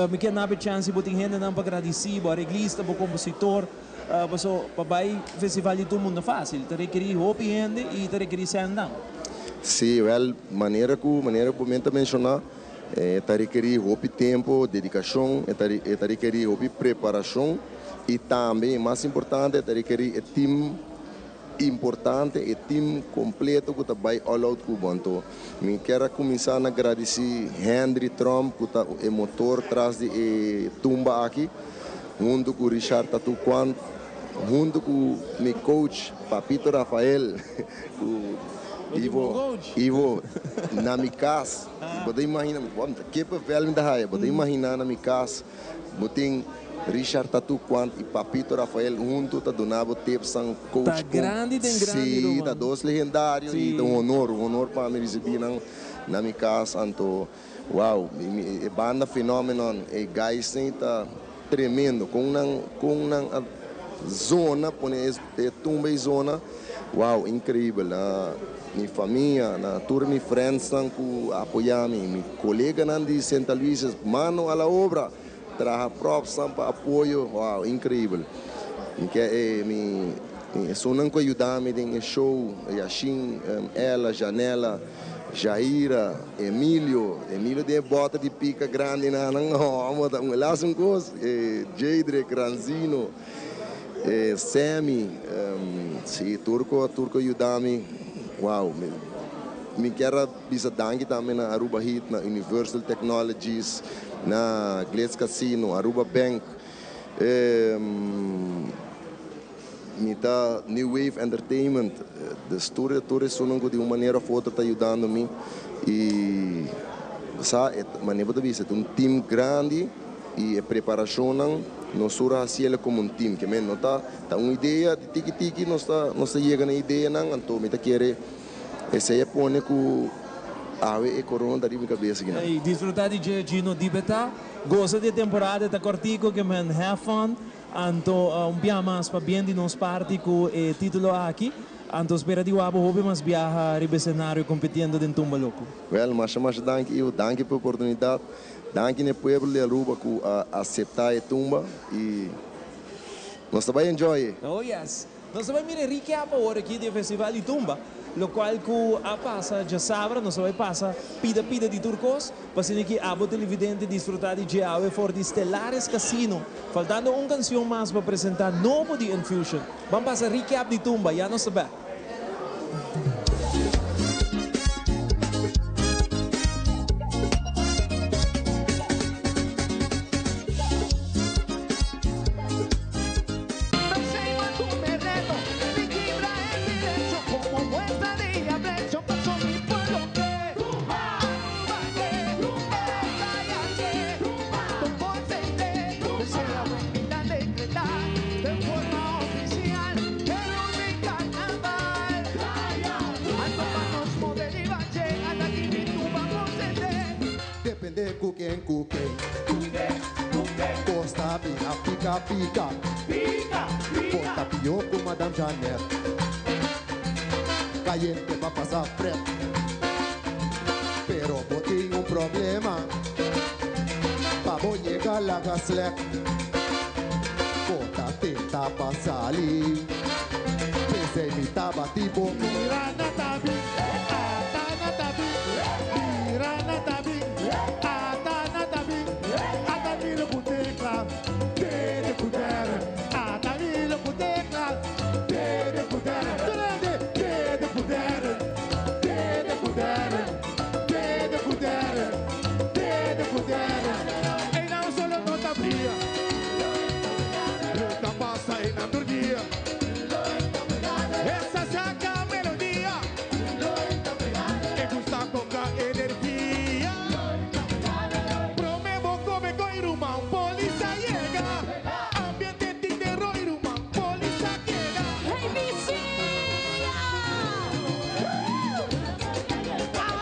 me quer na chance botar gente não para agradecer, para reglista, para compositor, para vai festival de todo mundo fácil, te requerir hobby gente e te requerir sendão. Sim, maneira que eu mencionar. Está requerir hobby tempo, dedicação, está requerir hobby preparação e também, mais importante, está requerir time importante e time completo que está vai all out Cuba. Então, eu quero começar a agradecer Henry Trump, que está o motor atrás de tumba aqui, junto com Richard Tatuquan, junto com meu coach, Papito Rafael, Ivo, na minha casa, você imagina, que papel me dá, você imagina na minha casa, tem Richard Tatuquan e Papito Rafael junto, tá donando tempo são coach. Tá grande, sim, tá dois legendários e tá honor para me receber na minha casa, então, uau, a banda fenômeno, e guys tá tremendo, com uma zona, tumba e zona, uau, incrível, minha família, todos meus friends que apoiam minha colega de Santa Lucia, mano à obra, trabalha próprio para apoio, uau, incrível. Só não ajudar-me em show, Yashin, ela, Janela, Jaira, Emílio de bota de pica grande, não, lá são coisas, Jadre, Granzino, Sammy, se Turco ajudar-me. Wow, me quero bisa danke também na Aruba Hit, na Universal Technologies, na Glitz Casino, Aruba Bank, me tá New Wave Entertainment, de história toda sonam de uma maneira ou outra tá ajudando-me e sabe, maneira de vista, um time grande e a preparação não só assim como um time, que não tá uma ideia de tiki não está chega na ideia não, então me tá querer esse é pone que a e corona da minha cabeça aqui. E desfrutar de Gino di Beta, gosta de temporada da cortico que men have fun, então dia mais para bem de nos parte com o título aqui. Então espera de wabo hobby mas viaja ribe cenário competindo dentro tumba louco. Well, mas danke pela oportunidade. Danke ao povo de Aruba que aceitar a tumba e nós também enjoy. Oh yes. Nós também mira recap agora aqui do festival de tumba, lo qual que passa já sabe, nós vai passar pida de turcos, passando aqui a televidente desfrutar de Geawe for de Stellares Casino, faltando uma canção mais para apresentar novo de Infusion. Vamos passar recap de tumba, já não sabe. Cooking. Costa Bina, pica, pica. Ponta Pio com Madame Janette. Caliente pra passar preto. Pero botei problema. Pabo llegar la gaslek. Bota tenta passar ali. Pensei me tava tipo. Mira na tabi, ata na tabi. Mira na tabi, ata na tabi. Ata mira putekla, dede putere. Ata mira putekla, dede putere. Dede putere, dede putere, dede putere, dede putere. E não solo nota fria, nunca passa e não dormia. Essa saca melodia que gusta com a energia. Promevo come com irmão, polícia chega. Ambiente de terror, irmão, polícia chega. Hey, vizinha!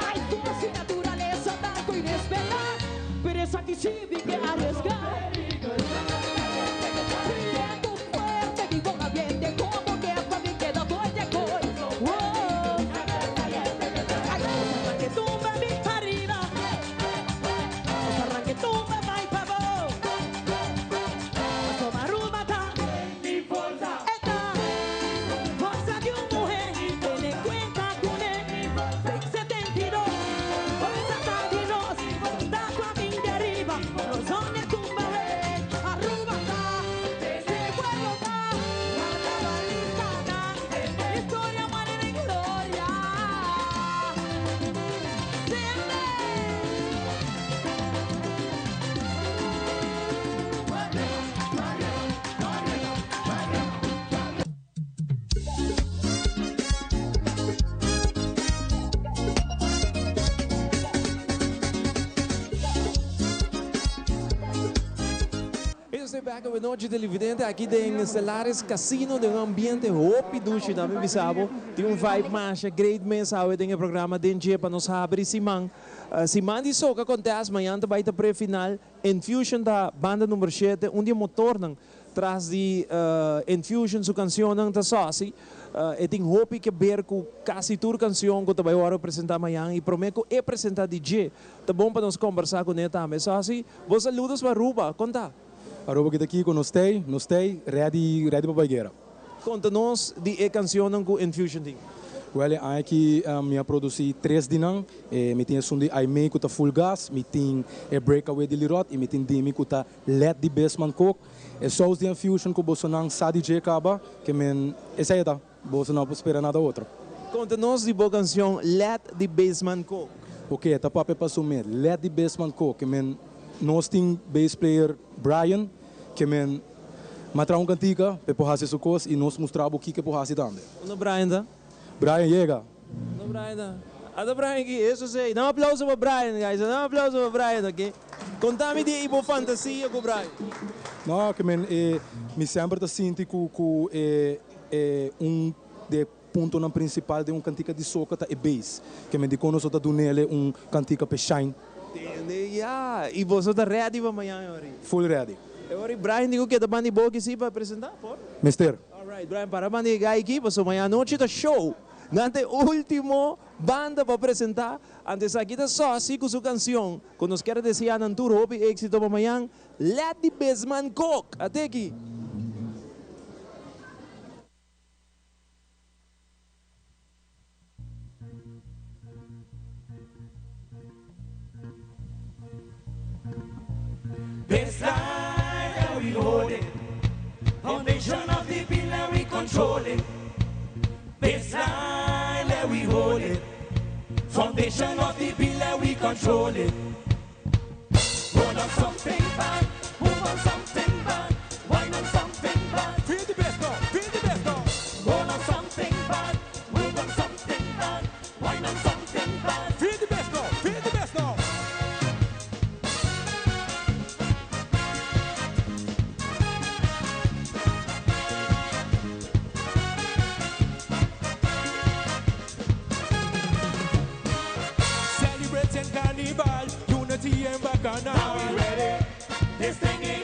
Ai, fosse natureza da coisa inesperada. Por isso que tive que arriesgar. Viento fuerte, vivo un ambiente como que para mí queda voy de cor. Wow. Ay, arranque tumba mi arriba. Arranque tumba mai pavo. Toma rumba ta. Mi forza. Esta forza de una mujer. Ten en cuenta con él. 72. Forza ta di nos. Da tua mí de arriba. No son de tumba. Arruba ta. Desde fuego ta. La lista ta. Historia muere en gloria. Estoy back with Noche Televidente aqui em Stellaris Casino, de um ambiente hopi duche na minha bisabo, de um vibe mais great mensagem em programa de dia para nós abrir Simão. Simão disse que acontece amanhã vai ter pré-final Infusion da banda número 7, onde motornam traz de Infusion sua canção não tá só assim. E tem hopi que ver com quase toda canção que vai agora apresentar amanhã e prometo que apresentar DJ. Tá bom para nós conversar com ele também. Só assim, vos saludos para Ruba, conta. Aruba kita aqui com nós ready para baigueira. Conta-nos de canção com Infusion Team. Well, aqui me produzi 3 dinang, me tinha sundi I make com full gas, me tinha breakaway de lirot, e me tinha dimi com let the basement cook. E só os de Infusion com bolsonaro sadi J acaba, que men essa é da, bolsonaro espera nada outro. Conta-nos de boa canção Let the Basement Cook. Ok, tá para assumir Let the Basement Cook, que men nós tem bass player Brian, que men matra cantica, pe porrase su cos e nós mostrava o que porrase também. Onde Brian da? Brian chega. Onde Brian da? Ada Brian aqui, isso sei. Dá um aplauso para Brian, guys. Dá um aplauso para Brian, ok? Contame de ibo fantasia com Brian. Não, que men me sempre tá sinto de ponto na principal de cantica de soca é bass, que men de conosco tá do nele cantica pe shine. Yeah, e você está ready para amanhã, Ori? Full ready. Ori, Brian, digo que tá bani boa aqui para apresentar, por? Mister. Alright, Brian, para bani guy aqui, para amanhã noite da show. Nante último banda para apresentar, antes aqui tá só assim com sua canção, quando nos quer desejar um tour hope éxito para amanhã, Let the Basement Cook. Até aqui. Baseline that we hold it, foundation of the pillar we control it. Baseline that we hold it, foundation of the pillar we control it. Roll on something bad, move on something bad, wine on something bad. Feel the best now, feel the best now. Roll on something bad, move on something bad, wine on something bad. Feel the best now, feel the best now. Celebrating carnival, unity and bacchanal. Now we ready, this thing ain't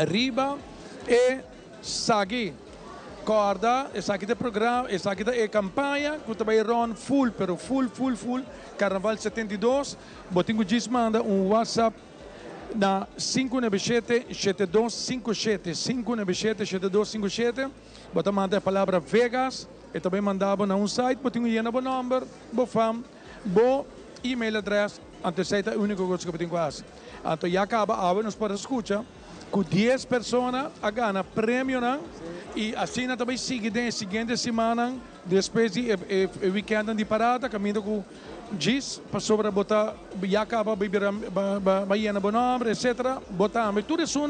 arriba e sagi. Corda, essa aqui é programa, essa aqui é campanha, que também run full, pero full. Carnaval 72, Botingo Diz manda WhatsApp na 597-7257, 597-7257, bota manda a palavra Vegas, e também mandava na site, Botingo llena o número, bo fam, bo email address, antes é a única coisa que Botingo faz. Então, já acaba, agora nós podemos escutar, com 10 pessoas a ganhar prêmio, né? E assim também sigue na seguinte semana, depois do weekend de parada, caminho com Gis, para sobre botar, já acaba, vai na bom nome, etc. Botar, mas tudo isso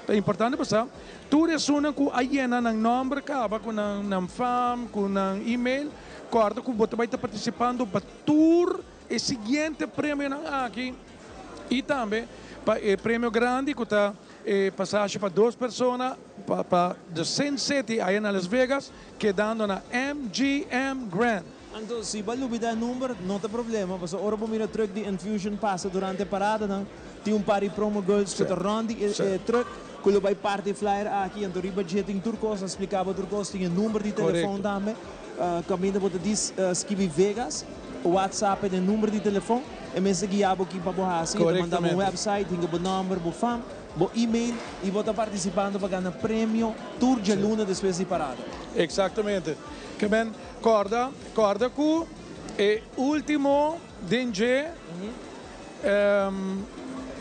é importante passar. Tudo isso com a hiena ng nome, acaba com ng fam, com ng email, corta com botar vai estar participando para tour e seguinte prêmio aqui. E também prêmio grande que está passagem para 2 pessoas para de Sin City aí na Las Vegas, quedando na MGM Grand. Então, se vai lubida o número, não tem problema, porque ora vamos ir a truck de Infusion passa durante a parada, não? Tem par de promo girls que está rondi truck, que vai parte flyer aqui, então riba jet em turcos, explicava turcos, tem o número de telefone também, caminho para diz Skibi Vegas, o WhatsApp é o número de telefone, e mesmo que já aqui para borrar assim, mandar um website, tem o número, o fam, o e-mail e vou estar participando para ganhar prêmio tour de luna depois de parada. Exatamente. Que bem, corda com o último DJ,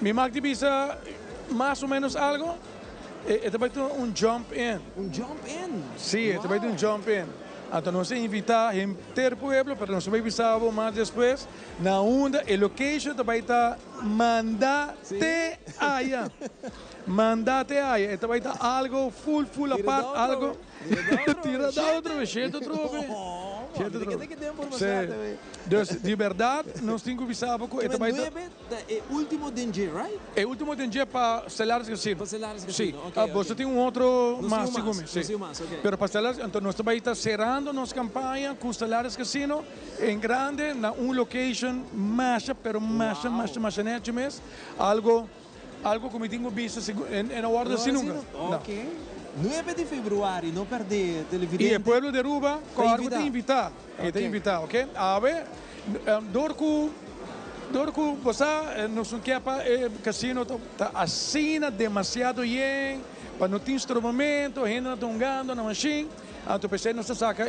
me mag divisa mais ou menos algo, e também tem jump in. Jump in? Sim, também tem jump in. Então nós invitar o inteiro pueblo, para nós vamos avisar mais depois, na onda, a location também está mandate aia. Mandate aia. Então vai estar algo full a parte, algo. Tira da outra vez, cheio de trope. Dus de verdade, nós temos que avisar pouco. É o último DJ, right? É o último DJ para Stellaris Casino. Para Stellaris Casino. Sim. Você tem outro mais, segundo. Sim. Pero para Stellaris, então nós também está cerrando nossa campanha com Stellaris Casino em grande, na location massa, pero massa nete mesmo. Algo como tenho visto na ordem assim nunca. Ok. 9 de fevereiro, não perder televidente. E o povo de Aruba, claro, te invitar. Ok? A ver, dorco, você não se quer para o casino, está assina demasiado bem, para não ter instrumento, ainda não estão ganhando na machine. Então, pensei, nós saca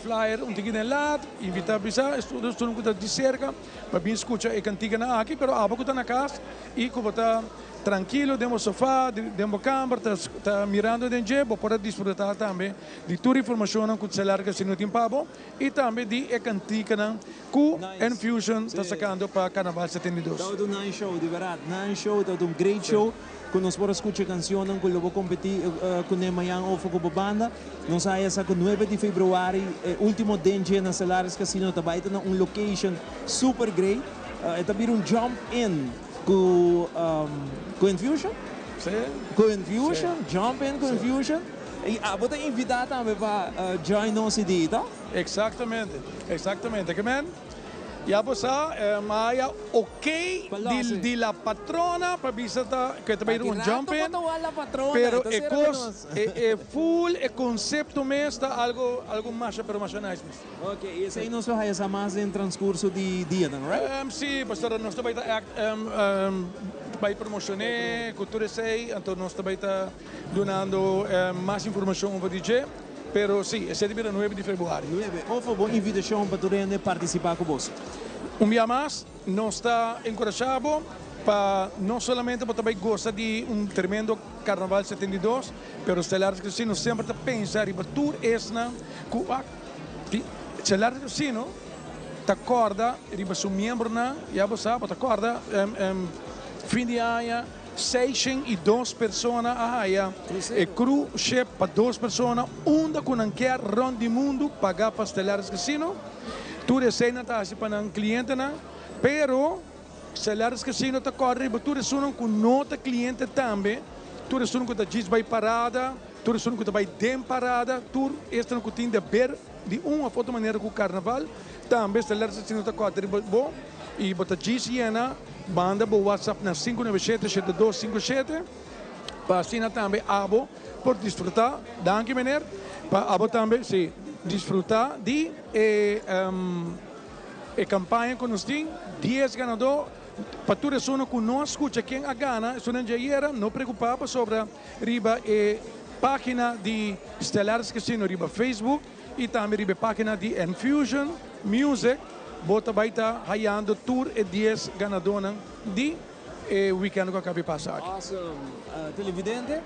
flyer, ticket lá, invitar a pisar, estudos de cerca, para vir escutar a cantiga aqui, mas a pouco está na casa, e como está tranquilo, dentro do sofá, dentro da câmara, está mirando dentro de para desfrutar também de toda a informação que o celular que se não tem pago e também de cantica que Infusion está sacando para Carnaval 72. Está um show, de verdade, show, está um great show. Quando nós podemos escutar canções, quando eu vou competir com a manhã ou com a banda, nós saímos com 9 de fevereiro, último DJ na Stellaris Casino, está aí uma location super great, está um jump in com Infusion? Sim. Com Infusion, jump in com Infusion. E vou te invitar também para join nossa ideia, tá? Exatamente. Que man? Ya você Maya ok de la patrona para visitar que também um jump in, pero é full é conceito mesmo está algo mais pero mais nice. Ok, isso aí nós vamos mais em transcurso de dia, não é? Sim, pastor, nós também vai promocionar cultura sei, então nós também está donando mais informação para DJ. Pero sim, esse é dia 9 de fevereiro. 9, uma boa invitação para todos participar conosco. Dia mais, nós está encorajado para não somente para também gostar de tremendo Carnaval 72, pero Stellaris Casino sempre está pensar em tour essa que Stellaris Casino está acorda riba seu membro na, já você sabe, está acorda fim de ano 602 pessoas e cru chef para 2 pessoas, onde com não quer rond do mundo pagar para Stellaris Casino, tu recém está assim para um cliente na, pero Stellaris Casino está corre, tu recém com nota cliente também, tu recém com a diz vai parada, tu recém com a vai dem parada, tu este com tem de ver de uma outra maneira com o Carnaval, também Stellaris Casino está corre bom e bota diz na banda bo WhatsApp na 597-7257 para asina também abo por desfrutar, danke meneer, para abo também sim, desfrutar de campanha com nós tem 10 ganador. Para tu ressono conosco, quem a gana, se não já não preocupava sobre riba página de Stellaris Casino, riba Facebook e também riba página de Infusion Music, bota baita hayando tour e 10 ganadores de weekend que acabei de passar. Awesome. Televidente,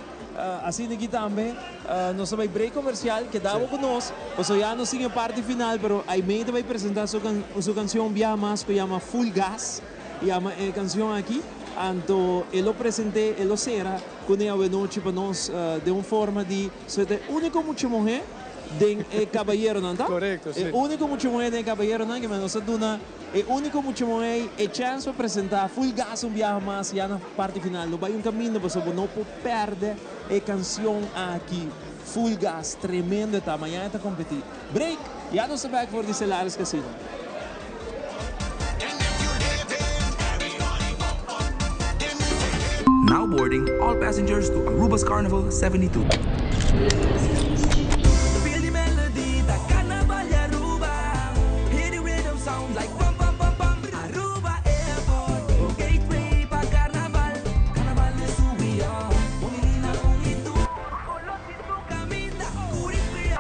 assim aqui também, nós vamos break comercial que dava conosco, o so já não tinha parte final, pero aí mesmo vai apresentar sua canção via mais que chama Full Gas. E a canção aqui, então eu apresentei, eu será, quando eu noite para nós, de uma forma de ser o único mucho mulher de caballero, não tá? Correto, sim. O único mucho mulher de caballero, não, que nós duna, o único mucho mulher é chance para apresentar Full Gas viaje mais já na parte final. Não vai caminho para você não perder a canção aqui. Full Gas, tremendo, tá? Amanhã está competir. Break, já não se back for the Stellaris Casino. Now boarding all passengers to Aruba's Carnival 72. Feel the melody, the carnival Aruba. Hear the rhythm sound like bum bum bum bum. Aruba Airport, gateway pa carnaval. Carnaval es su vía. Unilina con itu. Olosito camina, curifia.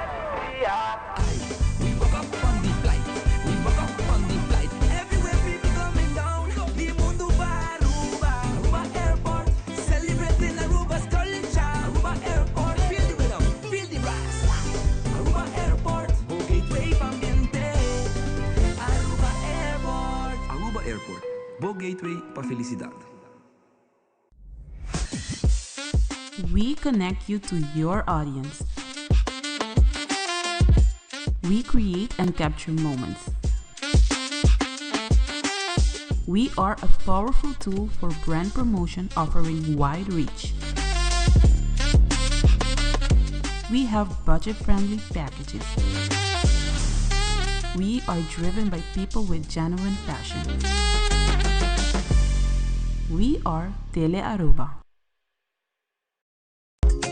We woke up on the flight. We woke up on the flight. Everywhere people coming down. The mundo va Aruba. Aruba Airport. Celebrating Aruba's culture. Aruba Airport. Feel the rhythm, feel the rise. Aruba Airport. Go gateway pa ambiente. Aruba Airport. Aruba Airport, Bo Gateway pa felicidad. We connect you to your audience. We create and capture moments. We are a powerful tool for brand promotion offering wide reach. We have budget-friendly packages. We are driven by people with genuine passion. We are Tele Aruba.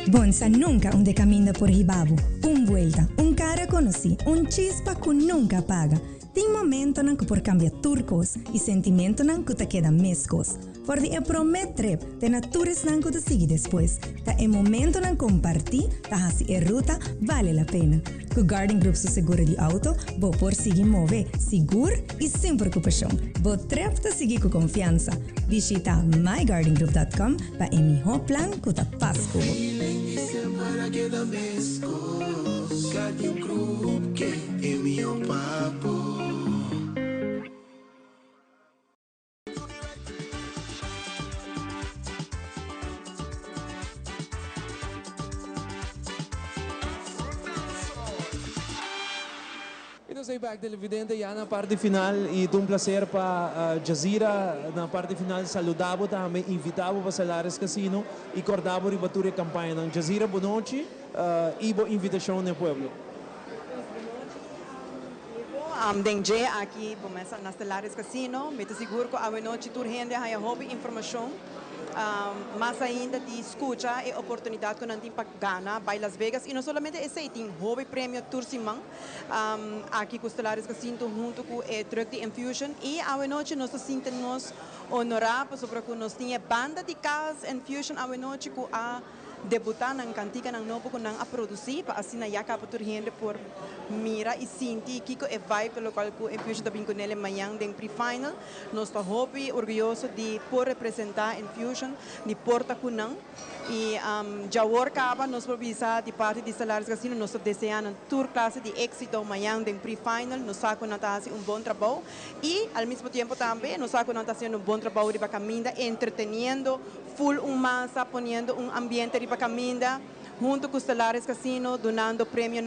Bonsa nunca un camino por Hibabu. Un vuelta, un cara conocí, un chispa que nunca paga. Tem momento nan que por cambiar turcos e sentimento nan que te queda mescos. Por de promet trip, te natures nan que te sigue después. Ta e momento nan compartir, ta hasi e ruta vale la pena. Com Guarding Group su seguro de auto, bo por seguir move, seguro e sem preocupação. Bo trip te seguir com confiança. Visita myguardinggroup.com para emiho plan que te pasco. Para queda mescos. Guarding Group que é meu papo. Sei back televidente já na parte final e um prazer para Jazeera na parte final saludavo também invitavo para Stellaris Casino e cordavo ribatture campanha na Jazeera boa noite e boa invitação no pueblo. Dengue aqui começa na Stellaris Casino, me te seguro que a noite tu rende a hobby informação. Mas ainda de escuta e oportunidade que não tem para ganhar para Las Vegas e não somente esse tem hobby prêmio Tursimang aqui com Stellaris Casino junto com o truck de Infusion e a noite nós sentimos honorados sobre que nós tinha banda de casa Infusion a noite com a debutar na cantiga ng novo ko nang a produzir para assim na yaka paturhende por mira e sinti kiko e vibe pelo qual ko Infusion tabing ko nele mayang deng pre-final nós tá hobby orgulhoso de por representar Infusion de porta ko nang e jawor kaba nós por visa de parte de Stellaris Casino nós desejando tour classe de éxito mayang deng pre-final nós saco na tasi bom trabalho e ao mesmo tempo também nós saco na tasi bom trabalho de caminda entreteniendo full massa poniendo ambiente de caminda junto com Stellaris Casino donando prêmio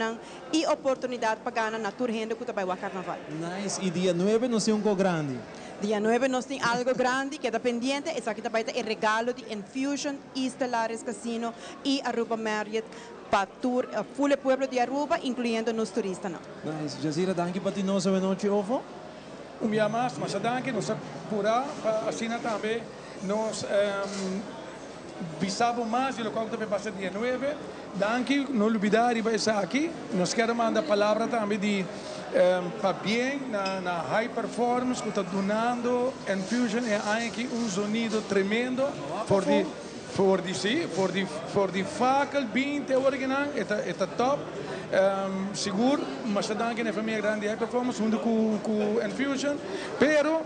e oportunidade para ganhar na tour renda que vai ao carnaval. Nice. E dia 9 nós temos algo grande. Dia 9 nós temos algo grande que está pendiente. Essa aqui vai ter o regalo de Infusion e Stellaris Casino e Aruba Marriott para tour full pueblo de Aruba, incluindo nos turistas. Nice. Jazeera, danke para ti nós a noite ovo. Dia mais, mas danke nós apura para assinar também nós visamos más de lo cual también pasa el día 9. Danke, no olvidar iba estar aquí. Nos queremos mandar palabra también de para bien na high performance que está donando Enfusion é aqui sonido tremendo voor die fakel beat original está top. Seguro, mas danke na família grande high performance junto com Enfusion, pero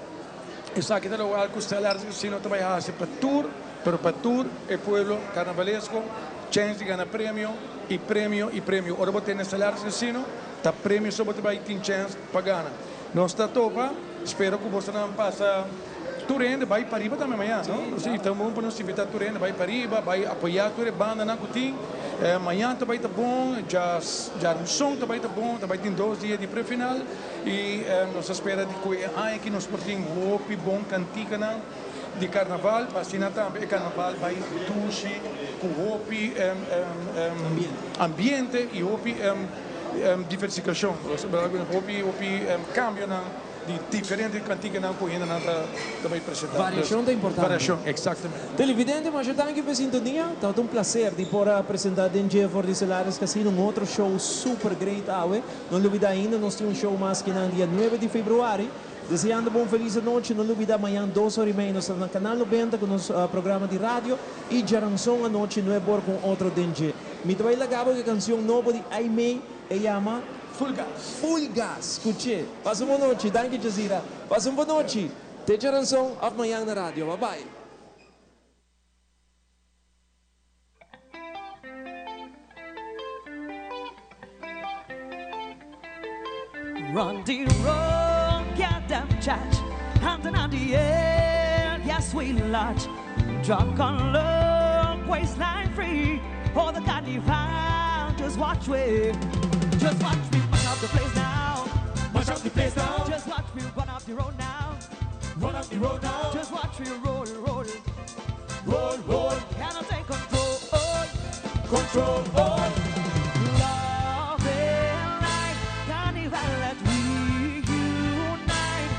isso aqui é algo que está lá se não trabalhar para tour, pero para tour é pueblo carnavalesco, chance de ganhar prêmio e prêmio. Ora vou ter nesse salário casino, tá prêmio só você vai ter chance para ganhar. Nós está topa, espero que você não passa Turende, vai para riba também amanhã, não? Sim, então vamos para nós invitar Turende, vai para riba, vai apoiar Turende, banda na Coutinho. Amanhã também está bom, já um som também está bom, também tem 2 dias de pré-final e nós esperamos que aqui nós portamos roupa bom cantica de carnaval, para assinar também carnaval vai duche com roupa ambiente e roupa diversificação, roupa cambio de diferentes cantigas não correndo também apresentar. Variação é importante. Variação, exatamente. Televidente, mas já aqui para sintonia. Tá um prazer de poder apresentar DNG for the Solaris Casino, um outro show super great. Não olvida ainda, nós temos um show mais que no dia 9 de fevereiro. Desejando bom feliz noite, não olvida amanhã 2h30 nós estamos no canal 90 com o nosso programa de rádio e Jaranson a noite 9 horas com outro DNG. Me trabalha legal que a canção nova de Aimee se chama Full Gas. Full Gas. Escute. Passa uma boa noite. Danke, Jazira. Passa uma boa noite. Te Jaranson, amanhã na rádio. Bye-bye. Run the road, get them charge, hand on the air, yes we lodge. Drunk on low, waistline free, for the carnival, just watch me. Just watch me mash up the place now. Mash up the place now. Just watch me run up the road now. Run up the road now. Just watch me roll. Roll. Cannot take control. Control. Love and light, carnival that we unite.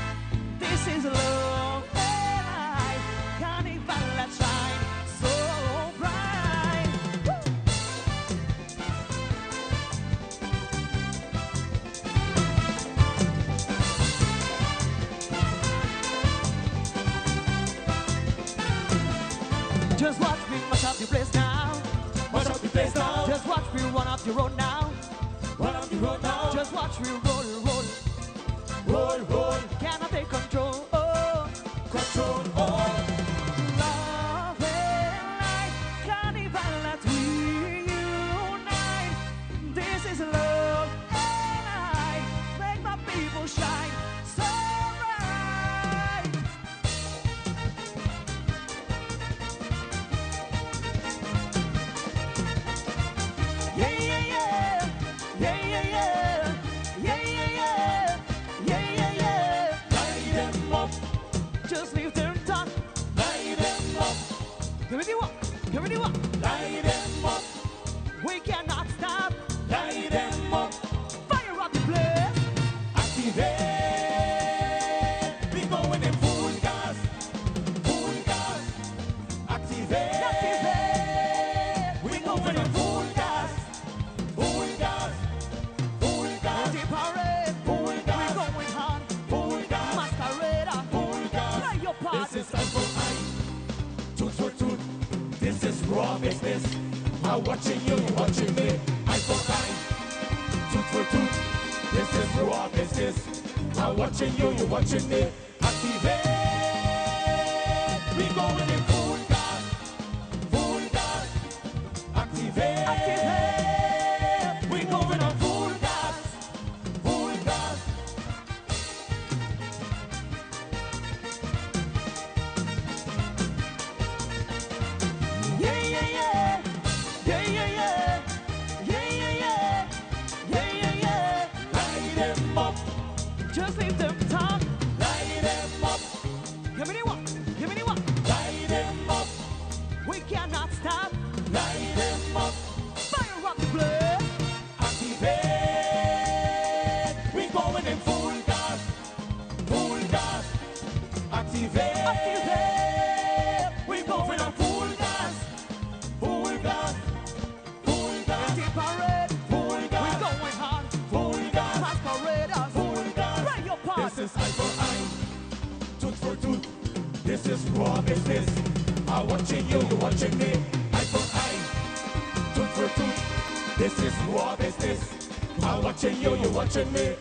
This is love and light, carnival that shine so bright. Just watch me mash up the place now. Mash up the place now. Just watch me run up the road now. Run up the road now. Just watch me roll. Roll. Cannot take control. Control. Love and light, carnival that we unite. This is love and light, make my people shine so bright. Yeah. Light them up. Just leave them talk. Light them up. Give me the walk. Light them up. We cannot stop. Light them up. Fire up the place. Activate. We going in full gas. Activate. We going in full gas. Empty parade. Full gas. We going hard. Full gas. Masquerade. Full gas. Play your part. This is time for toot for toot. This is raw business. I'm watching you watching me. Eye for eye. Toot for toot. This is raw business. I'm watching you watching me. Activate. We going in full gas. Activate. We going on full gas. Yeah. Light them up. Just leave them talk. Light them up. Give me the walk. Light them up. We cannot stop. Light them up. Fire up the place. Activate. We going in full gas. Activate. We going on full gas. is raw business. I'm watching you, you're watching me. Eye for eye, tooth for tooth. This is raw business. I'm watching you, you're watching me.